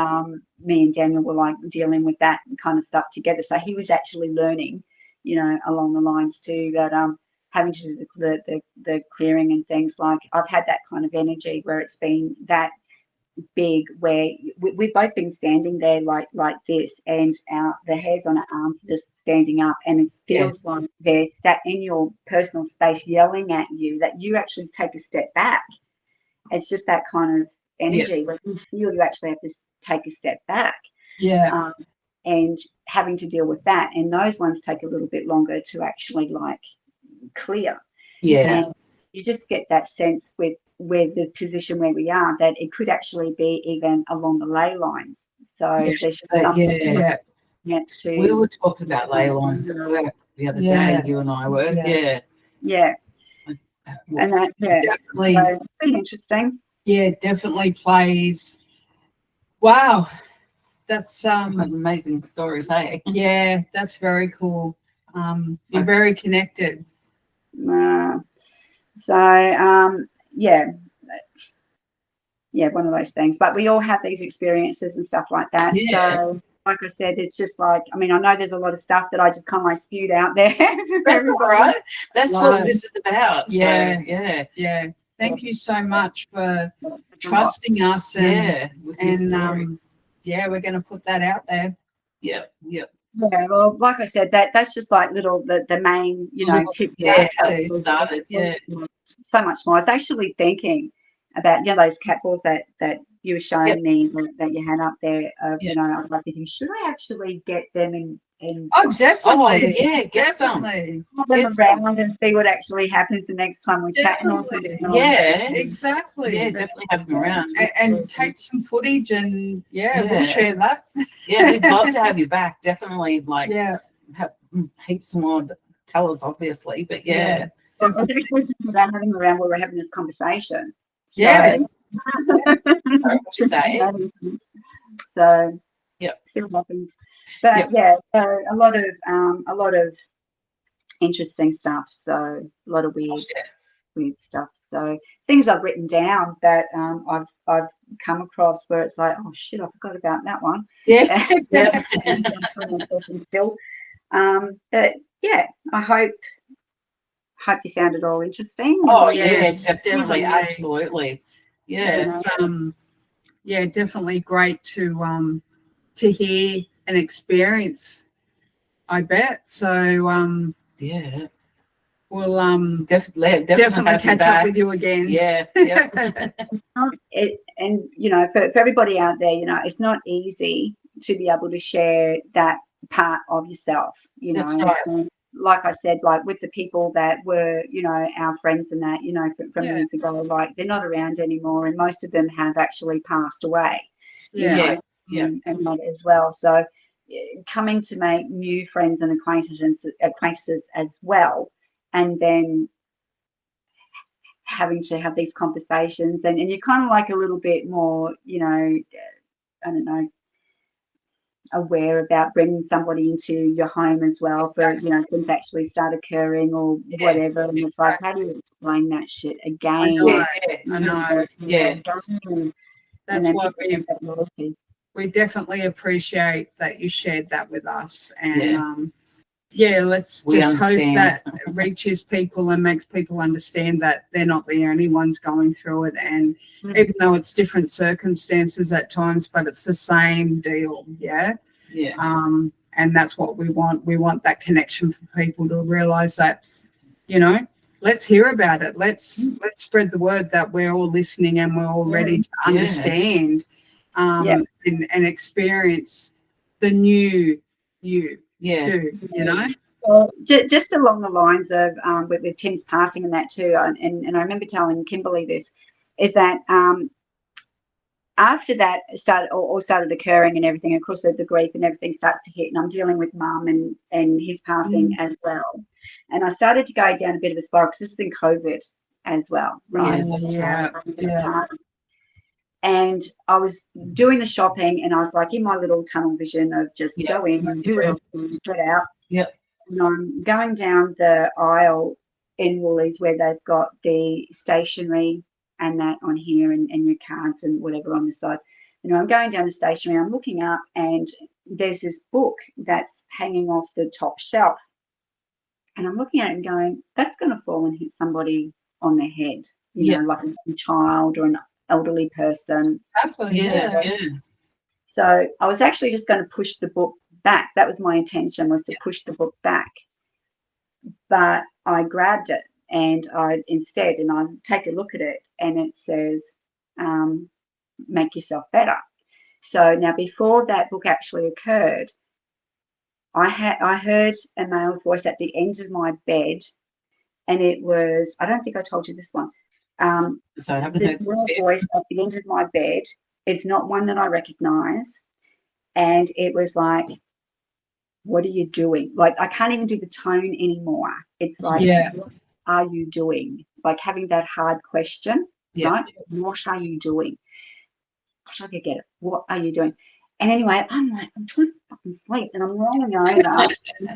me and Daniel were like dealing with that kind of stuff together. So he was actually learning, you know, along the lines too, that having to do the clearing and things. Like I've had that kind of energy where it's been that big, where we've both been standing there like this, and the hairs on our arms just standing up, and it feels like they're in your personal space yelling at you that you actually take a step back. It's just that kind of energy where you feel you actually have to take a step back. And having to deal with that, and those ones take a little bit longer to actually like clear. And you just get that sense with with the position where we are, that it could actually be even along the ley lines. So there's something to. We were talking about ley lines at work the other day. You and I were. Yeah. And that, definitely, so it's pretty interesting. Yeah, definitely plays. Wow, that's amazing stories. Hey, yeah, that's very cool. You're very connected. Yeah, one of those things. But we all have these experiences and stuff like that. Yeah. So, like I said, it's just like, I mean, I know there's a lot of stuff that I just kind of like spewed out there. That's all right. That's what this is about. Yeah, so, yeah. Thank you so much for trusting us. And we're going to put that out there. Yeah. Yeah, well, like I said, that's just like the main, tips. Started. Yeah. So much more. I was actually thinking about, those cat balls that you were showing me that you had up there. I'd like to think, should I actually get them and oh, definitely. Get some. Have them around and see what actually happens the next time we chat. Yeah, exactly. Yeah, definitely have them around. And take some footage and we'll share that. Yeah, we'd love to have you back. Definitely, have heaps more to tell us, obviously. But Well, I think about having them around where we're having this conversation. So, what you say? So see what happens. But a lot of interesting stuff. So a lot of weird stuff. So things I've written down that I've come across where it's like, oh shit, I forgot about that one. Still. But I hope you found it all interesting. Oh yes, definitely, absolutely. It's definitely great to hear and experience, I bet. So we'll definitely catch up with you again. And for everybody out there, it's not easy to be able to share that part of yourself. That's right. And like I said, like with the people that were, our friends and that, from years ago, like they're not around anymore, and most of them have actually passed away. And that as well. So coming to make new friends and acquaintances as well, and then having to have these conversations, and you're kind of like a little bit more, I don't know, aware about bringing somebody into your home as well for things actually start occurring or whatever, and it's like, how do you explain that shit again? I know. That's what we definitely appreciate that you shared that with us, and let's just hope that it reaches people and makes people understand that they're not the only ones going through it, and even though it's different circumstances at times, but it's the same deal. And that's what we want. We want that connection for people to realize that, let's hear about it. Let's spread the word that we're all listening and we're all ready to understand and experience the new you too, Well, just along the lines of with Tim's passing and that too, and I remember telling Kimberly this, is that after that started occurring and everything, of course the grief and everything starts to hit, and I'm dealing with Mum and his passing as well, and I started to go down a bit of a spiral because this is in COVID as well, right? And I was doing the shopping, and I was like in my little tunnel vision of just go in and do it, get out. And I'm going down the aisle in Woolies where they've got the stationery and that on here and your cards and whatever on the side. I'm going down the stationery, I'm looking up, and there's this book that's hanging off the top shelf. And I'm looking at it and going, that's going to fall and hit somebody on their head, like a child or an elderly person. So I was actually just going to push the book back. That was my intention, was to push the book back. But I grabbed it and I take a look at it, and it says, make yourself better. So now, before that book actually occurred, I heard a male's voice at the end of my bed, and it was, I don't think I told you this one, So I haven't this heard little this bit. voice at the end of my bed. It's not one that I recognize. And it was like, what are you doing? Like, I can't even do the tone anymore. It's like, what are you doing? Like having that hard question, right? What are you doing? Gosh, I could get it. What are you doing? And anyway, I'm like, I'm trying to fucking sleep, and I'm rolling over and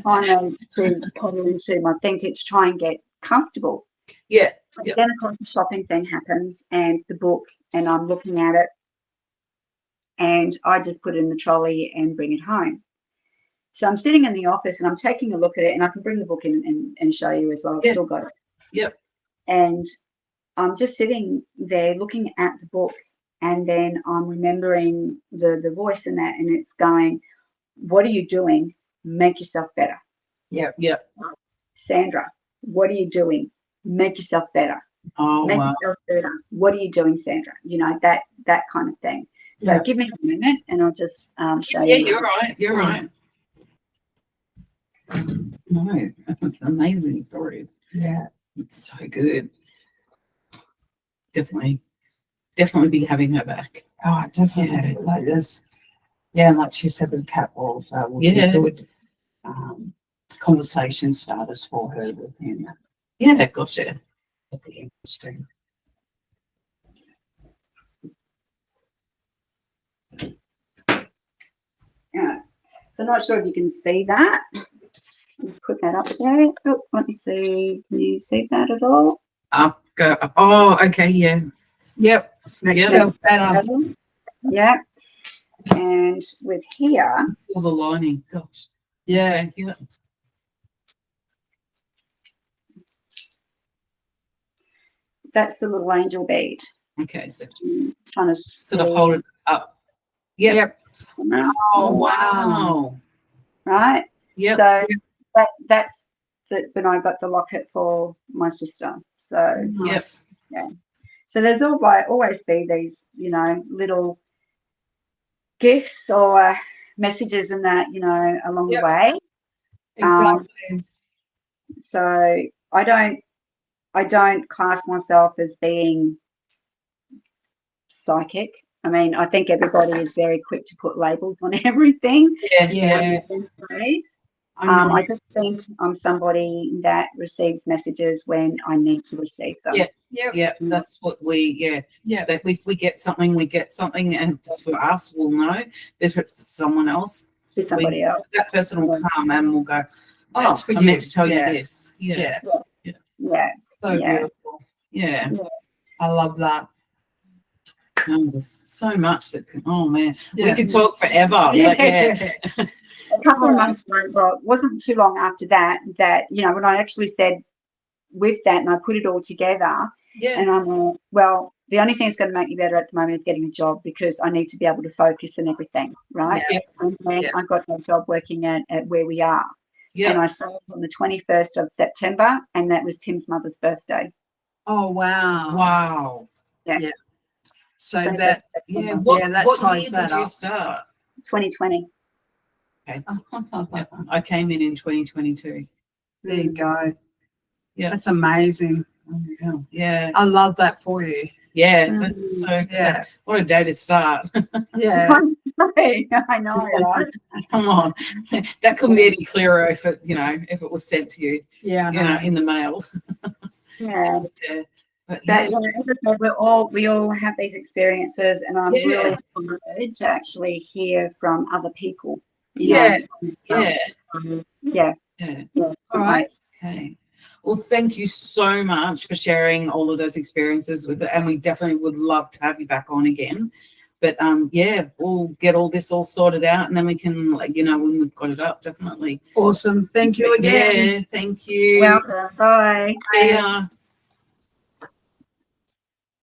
trying to cuddle into my thing to try and get comfortable. Yeah. So then, of course, the shopping thing happens, and the book, and I'm looking at it, and I just put it in the trolley and bring it home. So I'm sitting in the office, and I'm taking a look at it, and I can bring the book in and show you as well. I've still got it. Yep. And I'm just sitting there looking at the book, and then I'm remembering the voice in that, and it's going, what are you doing? Make yourself better. Yep. Sandra, what are you doing? Make yourself better. Oh, Make wow. yourself better. What are you doing, Sandra? You know, that kind of thing. So give me a moment, and I'll just show you. Yeah, you're right. You're right. No, it's amazing stories. Yeah. It's so good. Definitely be having her back. Oh, definitely. Like this. Yeah, like she said with cat walls, would be good conversation starters for her within Gotcha. the industry. Yeah. So I'm not sure if you can see that. Put that up there. Oh, let me see. Can you see that at all? Up, go up. Oh, okay, yeah. Yep. Make yourself better. Yeah. And with here. I saw the lining. Gosh. Yeah. That's the little angel bead. Okay, so Trying to sort of hold it up. Yep. Oh, wow. Right? Yep. So that's when I got the locket for my sister. So Yes. yeah. So there's always be these, you know, little gifts or messages and that, you know, along the way. Exactly. So I don't class myself as being psychic. I mean, I think everybody is very quick to put labels on everything. Yeah. I just think I'm somebody that receives messages when I need to receive them. Yeah. That's what that if we get something, and if it's for us, we'll know. If it's for someone else, that person will come and we'll go, oh, I meant to tell you this. Yeah. So beautiful. Yeah. I love that. Oh, there's so much that can, oh man, we could talk forever. A couple of months ago, well, it wasn't too long after that, you know, when I actually said with that and I put it all together, and I'm like, well, the only thing that's going to make me better at the moment is getting a job because I need to be able to focus and everything, right? And then I got my job working at where we are. And I started on the 21st of September, and that was Tim's birthday. Oh, wow. Wow. Yeah. So what year did you start? 2020. Okay. I came in 2022. There you go. Yeah. That's amazing. Yeah. I love that for you. Yeah. That's so good. Yeah. What a day to start. Yeah. I know, right? Come on. That couldn't be any clearer if it was sent to you. Yeah. In the mail. Yeah. But we all have these experiences, and I'm really honored to actually hear from other people. Yeah. All right. Okay. Well, thank you so much for sharing all of those experiences with it, and we definitely would love to have you back on again. But we'll get all this all sorted out, and then we can when we've got it up, definitely. Awesome. Thank you again. Yeah, thank you. Welcome. Bye. See ya.